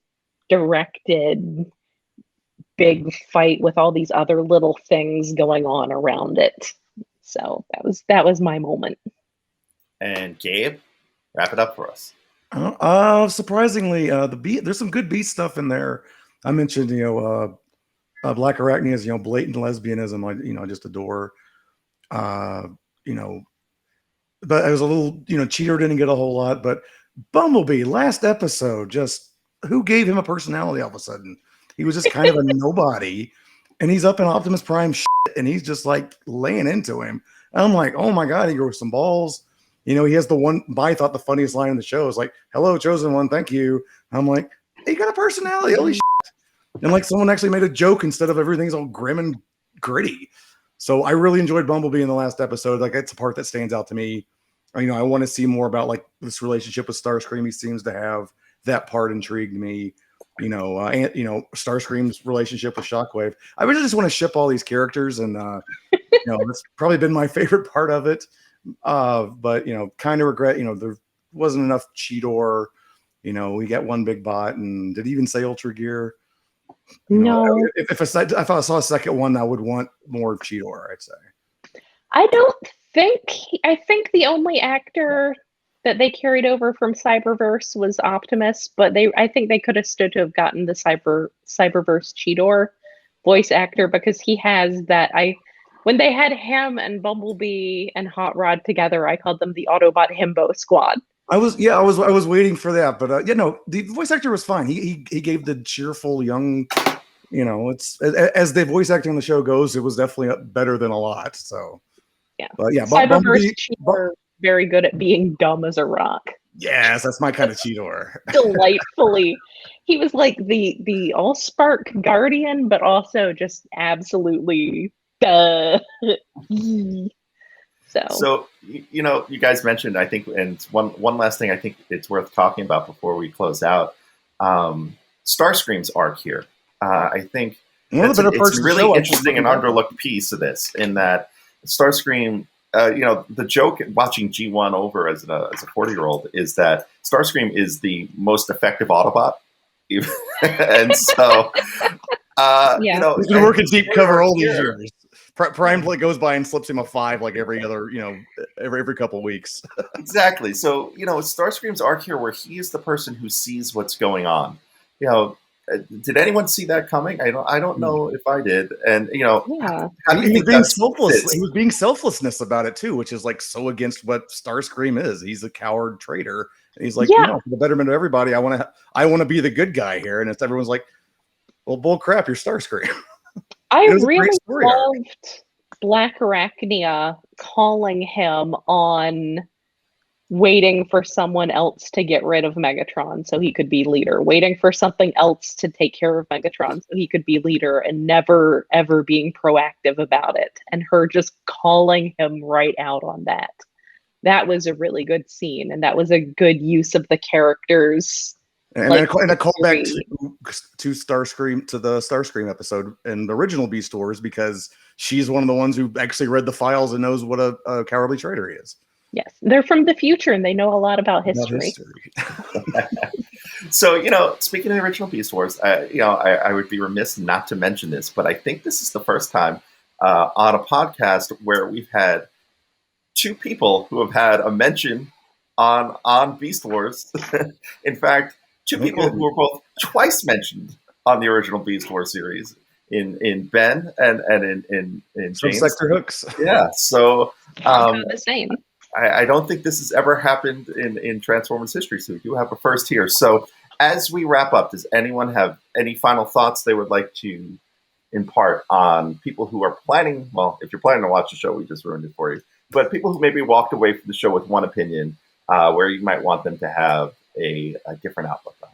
directed big fight with all these other little things going on around it. So that was my moment. And Gabe, wrap it up for us. Surprisingly, there's some good beast stuff in there. I mentioned, Black Arachnia's, blatant lesbianism. I just adore. But I was a little, Cheetor didn't get a whole lot, but Bumblebee last episode, just who gave him a personality all of a sudden? He was just kind of a nobody, and he's up in Optimus Prime shit, and he's just like laying into him. And I'm like, oh my god, he grows some balls. He has the one. I thought the funniest line in the show is like, "Hello, chosen one, thank you." And I'm like, he got a personality, holy shit! And like someone actually made a joke instead of everything's all grim and gritty. So I really enjoyed Bumblebee in the last episode. Like it's a part that stands out to me. I want to see more about like this relationship with Starscream. He seems to have that part intrigued me. Starscream's relationship with Shockwave. I really just want to ship all these characters, and that's probably been my favorite part of it. But kind of regret. There wasn't enough Cheetor. We got one big bot, and did he even say Ultra Gear? No. If I saw a second one, I would want more Cheetor, I'd say. I think the only actor that they carried over from Cyberverse was Optimus, but I think they could have stood to have gotten the Cyberverse Cheetor voice actor, because he has that. When they had him and Bumblebee and Hot Rod together, I called them the Autobot Himbo Squad. I was waiting for that, but the voice actor was fine. He gave the cheerful young, it's as the voice acting on the show goes, it was definitely better than a lot. So yeah, but yeah, Cyberverse Cheetor very good at being dumb as a rock. Yes, that's my kind of Cheetor. Delightfully, he was like the Allspark Guardian, but also just absolutely duh. So you guys mentioned, I think, and one last thing I think it's worth talking about before we close out, Starscream's arc here. I think it's a really interesting and underlooked piece of this, in that Starscream, the joke watching G1 over as a 40-year-old is that Starscream is the most effective Autobot. And so, he's been working deep cover all these years. Prime goes by and slips him a 5 like every other, every couple of weeks. Exactly. So, Starscream's arc here, where he is the person who sees what's going on. Did anyone see that coming? I don't know if I did. And he was being selflessness about it too, which is like so against what Starscream is. He's a coward traitor. And he's like, for the betterment of everybody, I want to be the good guy here. And everyone's like, well, bull crap, you're Starscream. I really loved Black Arachnia calling him on waiting for someone else to get rid of Megatron so he could be leader, waiting for something else to take care of Megatron so he could be leader, and never, ever being proactive about it. And her just calling him right out on that. That was a really good scene, and that was a good use of the characters. And a callback to Starscream, to the Starscream episode in the original Beast Wars, because she's one of the ones who actually read the files and knows what a cowardly traitor he is. Yes, they're from the future and they know a lot about history. So, speaking of the original Beast Wars, I would be remiss not to mention this, but I think this is the first time on a podcast where we've had two people who have had a mention on Beast Wars. In fact, two people who were both twice mentioned on the original Beast Wars series. in Ben and in James. Sector hooks. Yeah. So The same. I don't think this has ever happened in Transformers history. So we do have a first here. So as we wrap up, does anyone have any final thoughts they would like to impart on people who are planning? Well, if you're planning to watch the show, we just ruined it for you. But people who maybe walked away from the show with one opinion, where you might want them to have a different outlook on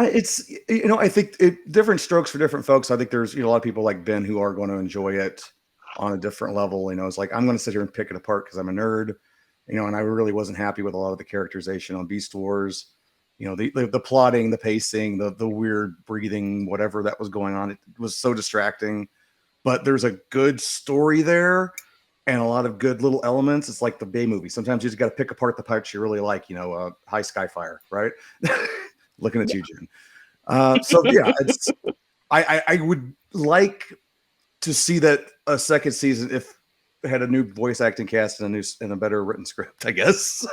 it. It's, I think different strokes for different folks. I think there's, a lot of people like Ben who are going to enjoy it on a different level. It's like, I'm going to sit here and pick it apart because I'm a nerd, and I really wasn't happy with a lot of the characterization on Beast Wars. The plotting, the pacing, the weird breathing, whatever that was going on. It was so distracting, but there's a good story there and a lot of good little elements. It's like the Bay movie. Sometimes you just got to pick apart the parts you really like, High Skyfire, right? Looking at you, Jen. So yeah, I would like to see that a second season if it had a new voice acting cast and a better written script, I guess.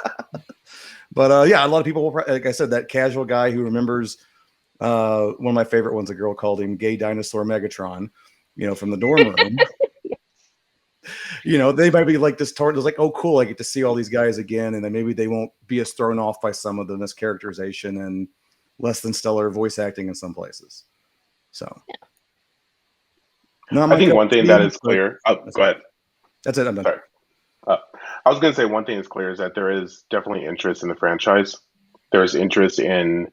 But yeah, a lot of people will, like I said, that casual guy who remembers one of my favorite ones, a girl called him Gay Dinosaur Megatron, from the dorm room. They might be like this torrent. It's like, oh, cool, I get to see all these guys again, and then maybe they won't be as thrown off by some of the mischaracterization and less than stellar voice acting in some places. So, I think one thing that is clear. Oh, go ahead. That's it. I'm done. Sorry. I was going to say one thing that's clear is that there is definitely interest in the franchise. There's interest in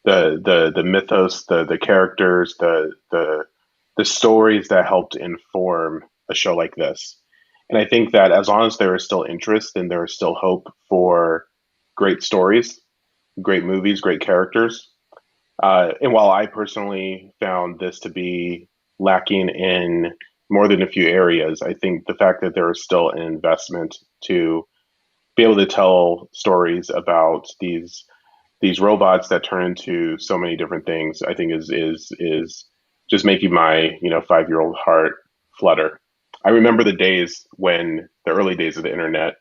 the mythos, the characters, the stories that helped inform a show like this. And I think that as long as there is still interest, then there is still hope for great stories, great movies, great characters. And while I personally found this to be lacking in more than a few areas, I think the fact that there is still an investment to be able to tell stories about these robots that turn into so many different things, I think is just making my 5-year-old heart flutter. I remember the early days of the internet,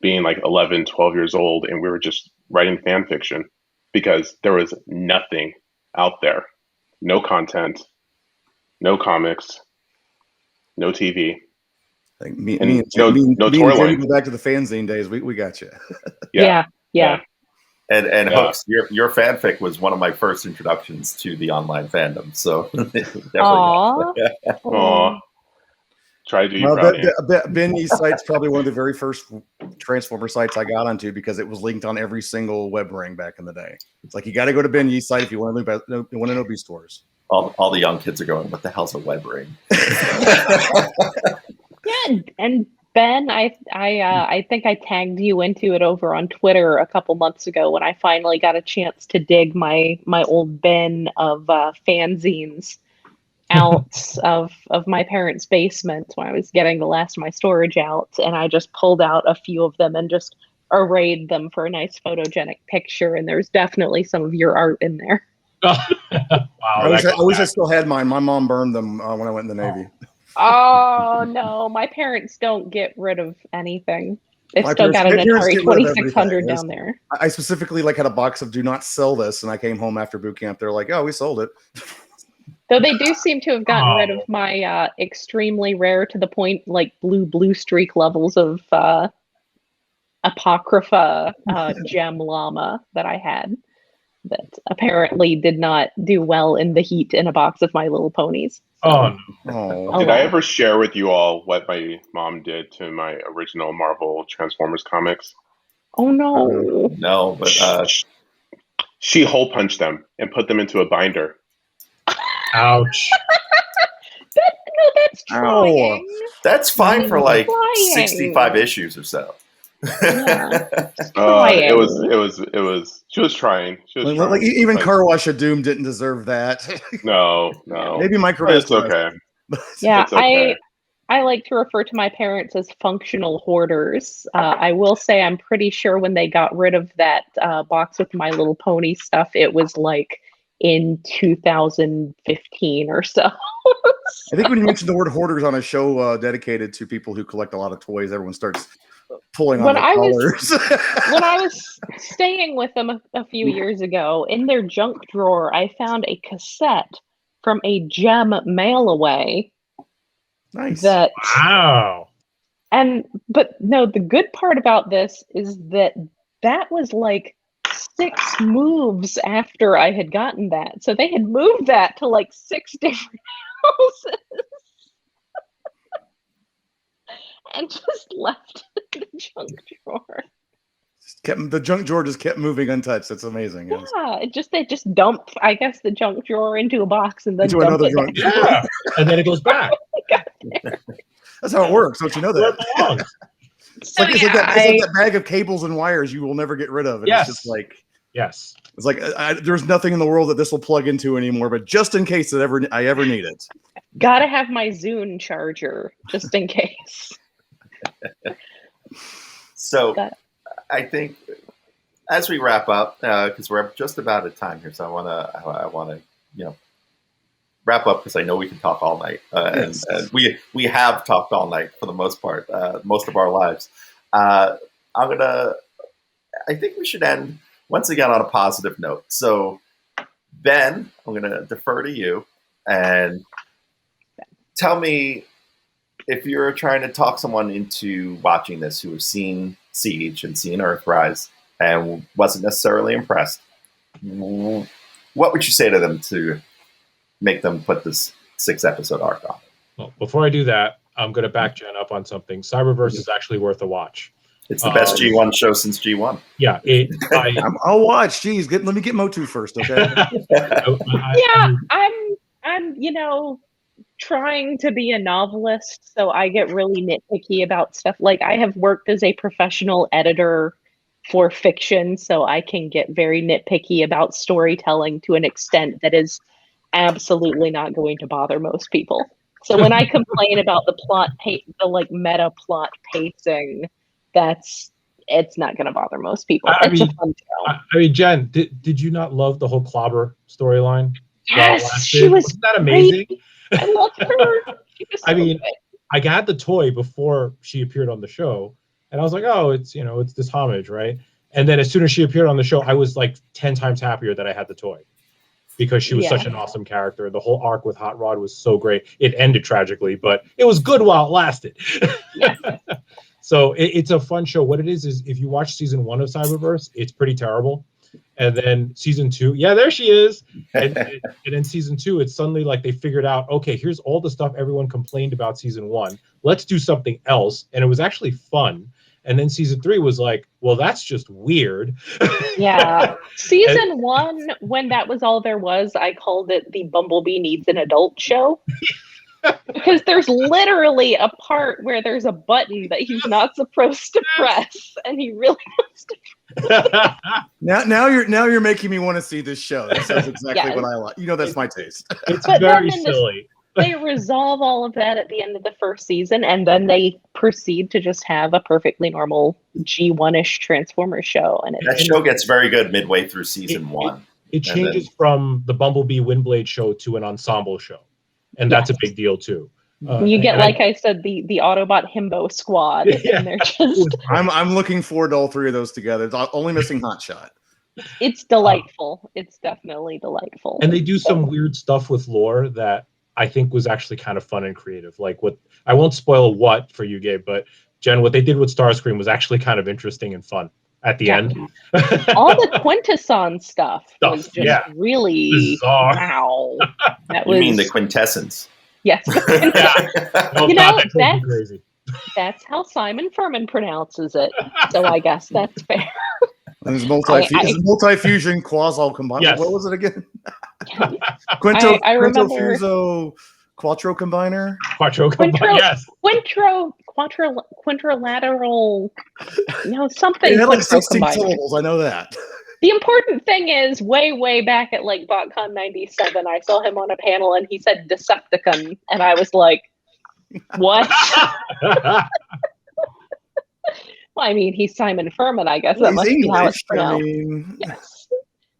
being like 11, 12 years old, and we were just writing fan fiction because there was nothing out there, no content, no comics, no TV. Like me and Jenny go back to the fanzine days. We got you. Yeah. And Hooks, your fanfic was one of my first introductions to the online fandom. So definitely. Aww. Try to do you proud. Ben Yee's site's probably one of the very first Transformer sites I got onto because it was linked on every single web ring back in the day. It's like, you got to go to Ben Yee's site if you want to know Beast Wars. All the young kids are going, what the hell's a web ring? Yeah, and Ben, I think I tagged you into it over on Twitter a couple months ago when I finally got a chance to dig my old bin of fanzines out of my parents' basement when I was getting the last of my storage out, and I just pulled out a few of them and just arrayed them for a nice photogenic picture, and there's definitely some of your art in there. Wow, I wish I still had mine. My mom burned them when I went in the Navy. Oh no, my parents don't get rid of anything. They've still got an Atari 2600 down there. I specifically had a box of "Do not sell this," and I came home after boot camp. They're like, "Oh, we sold it." Though they do seem to have gotten rid of my extremely rare to the point, blue streak levels of Apocrypha gem llama that I had. That apparently did not do well in the heat in a box of My Little Ponies. Oh no! Did I ever share with you all what my mom did to my original Marvel Transformers comics? Oh no! No, but she hole punched them and put them into a binder. Ouch! That's trying. That's fine for 65 issues or so. Yeah. It was. She was trying. Even Car Wash of Doom didn't deserve that. No. Maybe Micro. It's okay. Yeah, it's okay. I like to refer to my parents as functional hoarders. I will say I'm pretty sure when they got rid of that box with My Little Pony stuff, it was in 2015 or so. I think when you mentioned the word hoarders on a show dedicated to people who collect a lot of toys, everyone starts pulling on their collars. When I was staying with them a few years ago, in their junk drawer, I found a cassette from a Gem mail-away. Nice. Wow. But no, the good part about this is that was like 6 moves after I had gotten that. So they had moved that to like 6 different houses and just left it in the junk drawer. The junk drawer just kept moving untouched. That's amazing. Yeah, they just dump, I guess, the junk drawer into a box and then into dump another it junk back. drawer. Yeah. And then it goes back. That's how it works. Don't you know Where that? it belongs. It's like that bag of cables and wires you will never get rid of. And Yes. It's just like, yes. It's like there's nothing in the world that this will plug into anymore, but just in case I ever need it. Gotta have my Zune charger just in case. So I think as we wrap up, because we're just about at time here, so I wanna wrap up because I know we can talk all night, Yes. and we have talked all night for the most part, most of our lives. I think we should end once again on a positive note. So, Ben, I'm going to defer to you and tell me if you're trying to talk someone into watching this who has seen Siege and seen Earthrise and wasn't necessarily impressed, what would you say to them to make them put this 6-episode arc on? Well, before I do that, I'm going to back Jen up on something. Cyberverse is actually worth a watch. It's the best G1 show since G1. Yeah, I'll watch. Jeez, let me get Motu first, okay? I'm trying to be a novelist, so I get really nitpicky about stuff. Like, I have worked as a professional editor for fiction, so I can get very nitpicky about storytelling to an extent that is absolutely not going to bother most people. So when I complain about the meta plot pacing, it's not going to bother most people. A fun show. I mean, Jen, did you not love the whole Clobber storyline? Yes, she was. Wasn't that amazing? I loved her. She was so good. I got the toy before she appeared on the show, and I was like, oh, it's this homage, right? And then as soon as she appeared on the show, I was like 10 times happier that I had the toy because she was such an awesome character. The whole arc with Hot Rod was so great. It ended tragically, but it was good while it lasted. Yeah. So it's a fun show. What it is if you watch season 1 of Cyberverse, it's pretty terrible. And then season 2, yeah, there she is. And then season 2, it's suddenly like they figured out, okay, here's all the stuff everyone complained about season 1. Let's do something else. And it was actually fun. And then season 3 was like, well, that's just weird. Yeah. Season 1, when that was all there was, I called it the Bumblebee Needs an Adult show. Because there's literally a part where there's a button that he's not supposed to press, and he really wants to. Now you're making me want to see this show. That sounds exactly what I like. That's my taste. It's very silly. They resolve all of that at the end of the first season, and then they proceed to just have a perfectly normal G1-ish Transformers show. And that show gets very good midway through season 1. It changes from the Bumblebee Windblade show to an ensemble show. And that's a big deal too. You get, like I said, the Autobot Himbo squad, and they're just. I'm looking forward to all 3 of those together. It's only missing Hotshot. It's delightful. It's definitely delightful. And they do some weird stuff with lore that I think was actually kind of fun and creative. Like I won't spoil what for you, Gabe, but Jen, what they did with Starscream was actually kind of interesting and fun at the end. All the Quintesson stuff was just really bizarre. Wow. You mean the quintessence? Yes. That's crazy. That's how Simon Furman pronounces it. So I guess that's fair. And there's multi-fusion quasal combiner. Yes. What was it again? Quinto Fuso Quattro combiner. Yes. Quintrolateral. Something. It had like 16 syllables. I know that. The important thing is, way back at like BotCon 97, I saw him on a panel and he said Decepticon, and I was like, what? Well, I mean, he's Simon Furman, I guess. That must be how it's pronounced. Yes.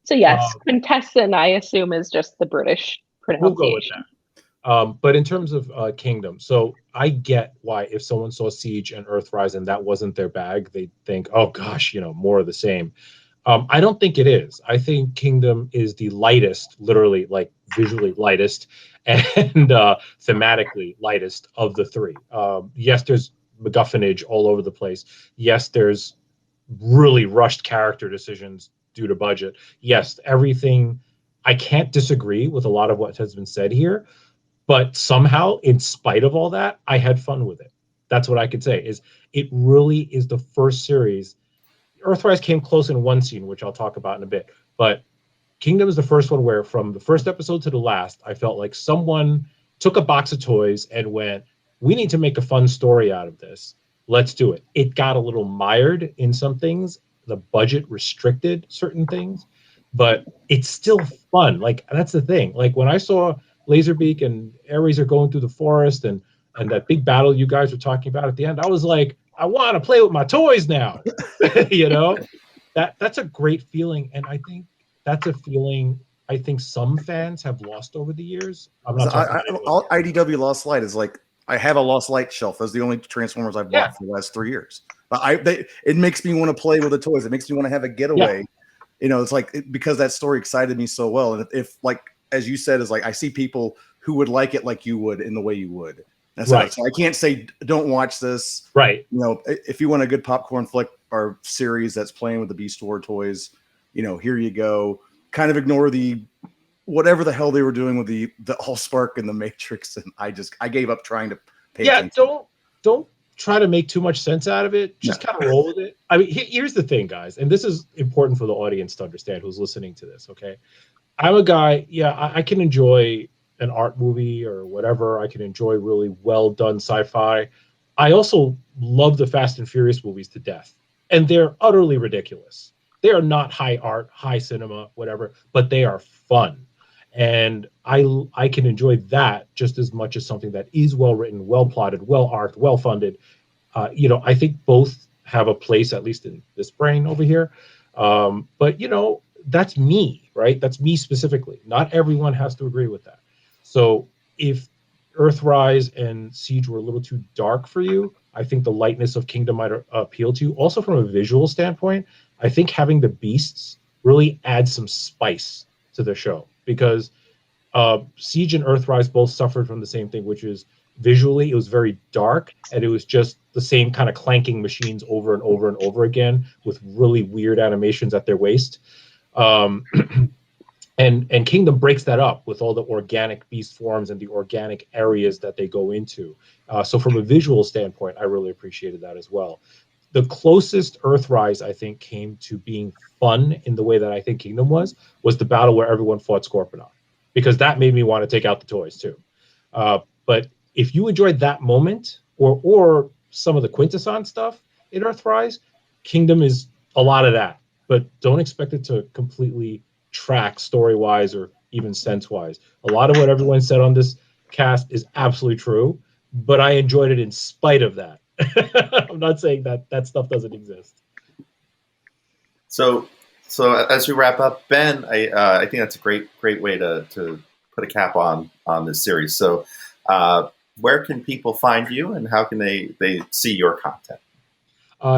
So yes, Quintessence, I assume, is just the British pronunciation. We'll go with that. But in terms of Kingdom, so I get why if someone saw Siege and Earthrise and that wasn't their bag, they'd think, oh gosh, more of the same. I don't think it is. I think Kingdom is the lightest, literally, like visually lightest and thematically lightest of the three. Yes, there's MacGuffinage all over the place. Yes, there's really rushed character decisions due to budget. Yes, everything. I can't disagree with a lot of what has been said here, but somehow, in spite of all that, I had fun with it. That's what I could say. Is it really is the first series. Earthrise came close in one scene, which I'll talk about in a bit, but Kingdom is the first one where, from the first episode to the last, I felt like someone took a box of toys and went, "We need to make a fun story out of this. Let's do it." It got a little mired in some things. The budget restricted certain things, but it's still fun. Like, that's the thing. Like, when I saw Laserbeak and Ares going through the forest and that big battle you guys were talking about at the end, I was like, I want to play with my toys now. That's a great feeling, and I think that's a feeling I think some fans have lost over the years. I'm not talking all IDW Lost Light is like, I have a Lost Light shelf. That's the only Transformers I've bought for the last 3 years. But it makes me want to play with the toys. It makes me want to have a getaway. Yeah. It's like, because that story excited me so well. And if like, as you said, is like, I see people who would like it like you would in the way you would. That's right. So I can't say don't watch this. Right. If you want a good popcorn flick or series that's playing with the Beast War toys, here you go. Kind of ignore the whatever the hell they were doing with the Allspark and the Matrix, and I gave up trying to pay attention. Don't try to make too much sense out of it. Just kind of roll with it. I mean, here's the thing, guys, and this is important for the audience to understand who's listening to this. Okay, I'm a guy. I can enjoy an art movie or whatever. I can enjoy really well done sci-fi. I also love the Fast and Furious movies to death, and they're utterly ridiculous. They are not high art, high cinema, whatever, but they are fun. And I can enjoy that just as much as something that is well written, well plotted, well arced, well funded. I think both have a place, at least in this brain over here. But that's me, right? That's me specifically. Not everyone has to agree with that. So if Earthrise and Siege were a little too dark for you, I think the lightness of Kingdom might appeal to you. Also, from a visual standpoint, I think having the beasts really adds some spice to the show, because Siege and Earthrise both suffered from the same thing, which is visually it was very dark, and it was just the same kind of clanking machines over and over and over again with really weird animations at their waist. And Kingdom breaks that up with all the organic beast forms and the organic areas that they go into. So from a visual standpoint, I really appreciated that as well. The closest Earthrise, I think, came to being fun in the way that I think Kingdom was the battle where everyone fought Scorponok, because that made me want to take out the toys too. But if you enjoyed that moment or some of the Quintesson stuff in Earthrise, Kingdom is a lot of that. But don't expect it to completely track story-wise or even sense-wise. A lot of what everyone said on this cast is absolutely true, but I enjoyed it in spite of that. I'm not saying that stuff doesn't exist. So as we wrap up, Ben, I think that's a great way to put a cap on this series. So where can people find you, and how can they see your content?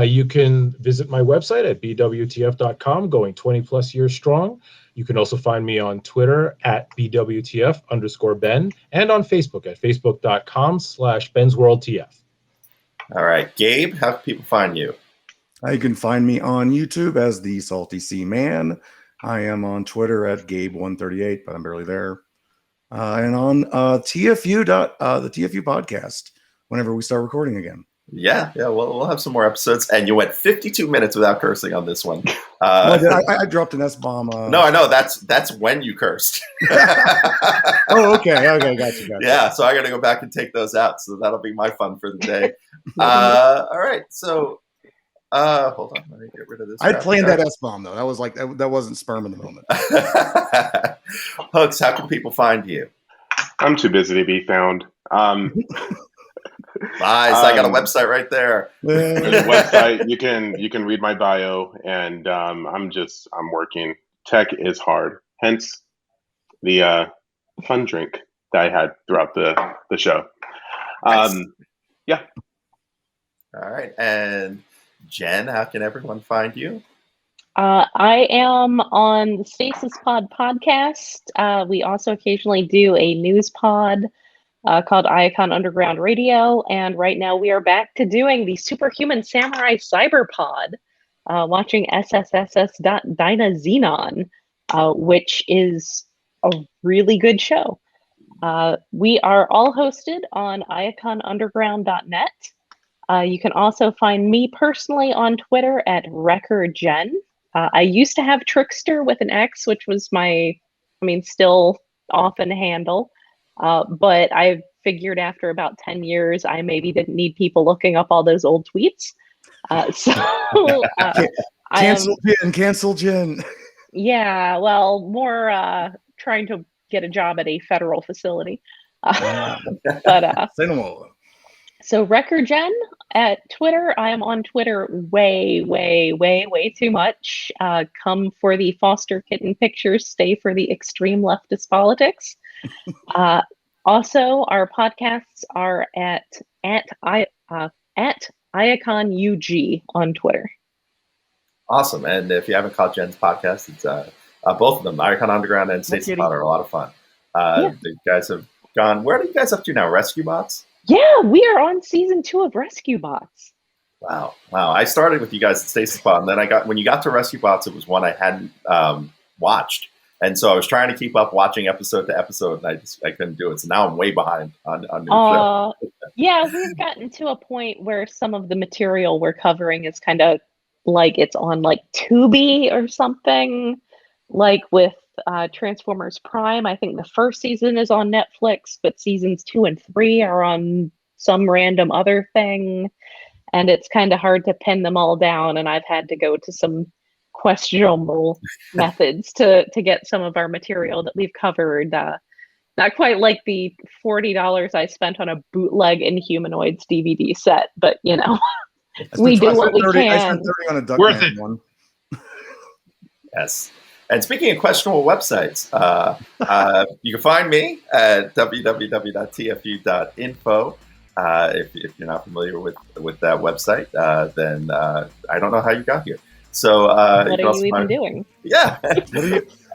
You can visit my website at BWTF.com, going 20 plus years strong. You can also find me on Twitter at BWTF_Ben, and on Facebook at Facebook.com/BensWorldTF. All right, Gabe, how can people find you? You can find me on YouTube as the Salty Seaman. I am on Twitter at Gabe138, but I'm barely there. And on TFU, the TFU podcast, whenever we start recording again. Yeah, we'll have some more episodes. And you went 52 minutes without cursing on this one. I dropped an S-bomb. No, I know. That's when you cursed. Oh, okay, gotcha. Yeah, so I got to go back and take those out. So that'll be my fun for the day. All right, so hold on, let me get rid of this. I planned that S-bomb though. That was like that wasn't sperm in the moment. Hooks, how can people find you? I'm too busy to be found. Nice. I got a website right there. There's a website. You can read my bio, and I'm working tech is hard. Hence the fun drink that I had throughout the show. Yeah. All right. And Jen, how can everyone find you? I am on the Stasis Pod podcast. We also occasionally do a news pod called Iacon Underground Radio. And right now we are back to doing the Superhuman Samurai Cyber Pod, watching SSSS.Dynazenon, which is a really good show. We are all hosted on iaconunderground.net. You can also find me personally on Twitter at WreckerGen. I used to have Trickster with an X, which was my, still often handle. But I figured after about 10 years, I maybe didn't need people looking up all those old tweets. Cancel Jen. Yeah, well, more trying to get a job at a federal facility. So WreckerGen at Twitter. I am on Twitter way too much. Come for the foster kitten pictures, stay for the extreme leftist politics. Also, our podcasts are at Iacon UG on Twitter. Awesome. And if you haven't caught Jen's podcast, it's both of them, Iacon Underground and Stasis Pod, are a lot of fun. The guys have gone. Where are you guys up to now? Rescue Bots? Yeah, we are on season 2 of Rescue Bots. Wow. I started with you guys at Stasis Pod, and then when you got to Rescue Bots, it was one I hadn't watched. And so I was trying to keep up watching episode to episode, and I couldn't do it. So now I'm way behind on new show. Yeah, we've gotten to a point where some of the material we're covering is kind of like it's on like Tubi or something, like with Transformers Prime. I think the first season is on Netflix, but seasons 2 and 3 are on some random other thing. And it's kind of hard to pin them all down. And I've had to go to some questionable methods to get some of our material that we've covered. Not quite like the $40 I spent on a bootleg Inhumanoids DVD set, but we do what we can. I spent 30 on a Duckman one. Yes. And speaking of questionable websites, you can find me at www.TFU.INFO. If you're not familiar with that website, then I don't know how you got here. So what are you even doing? Yeah.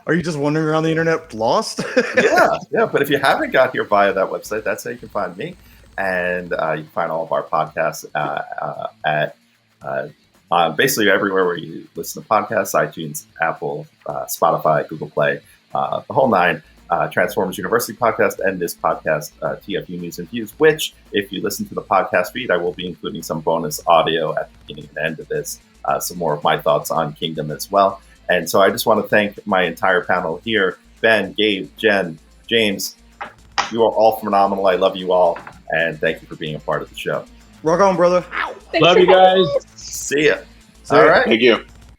Are you just wandering around the internet lost? Yeah. But if you haven't got here via that website, that's how you can find me. And you can find all of our podcasts at basically everywhere where you listen to podcasts: iTunes, Apple, Spotify, Google Play, the whole nine. Transformers University podcast and this podcast, TFU News and Views, which, if you listen to the podcast feed, I will be including some bonus audio at the beginning and end of this, some more of my thoughts on Kingdom as well. And so I just want to thank my entire panel here: Ben, Gabe, Jen, James. You are all phenomenal. I love you all, and thank you for being a part of the show. Rock on, brother. Love you guys. See ya. All right. Thank you.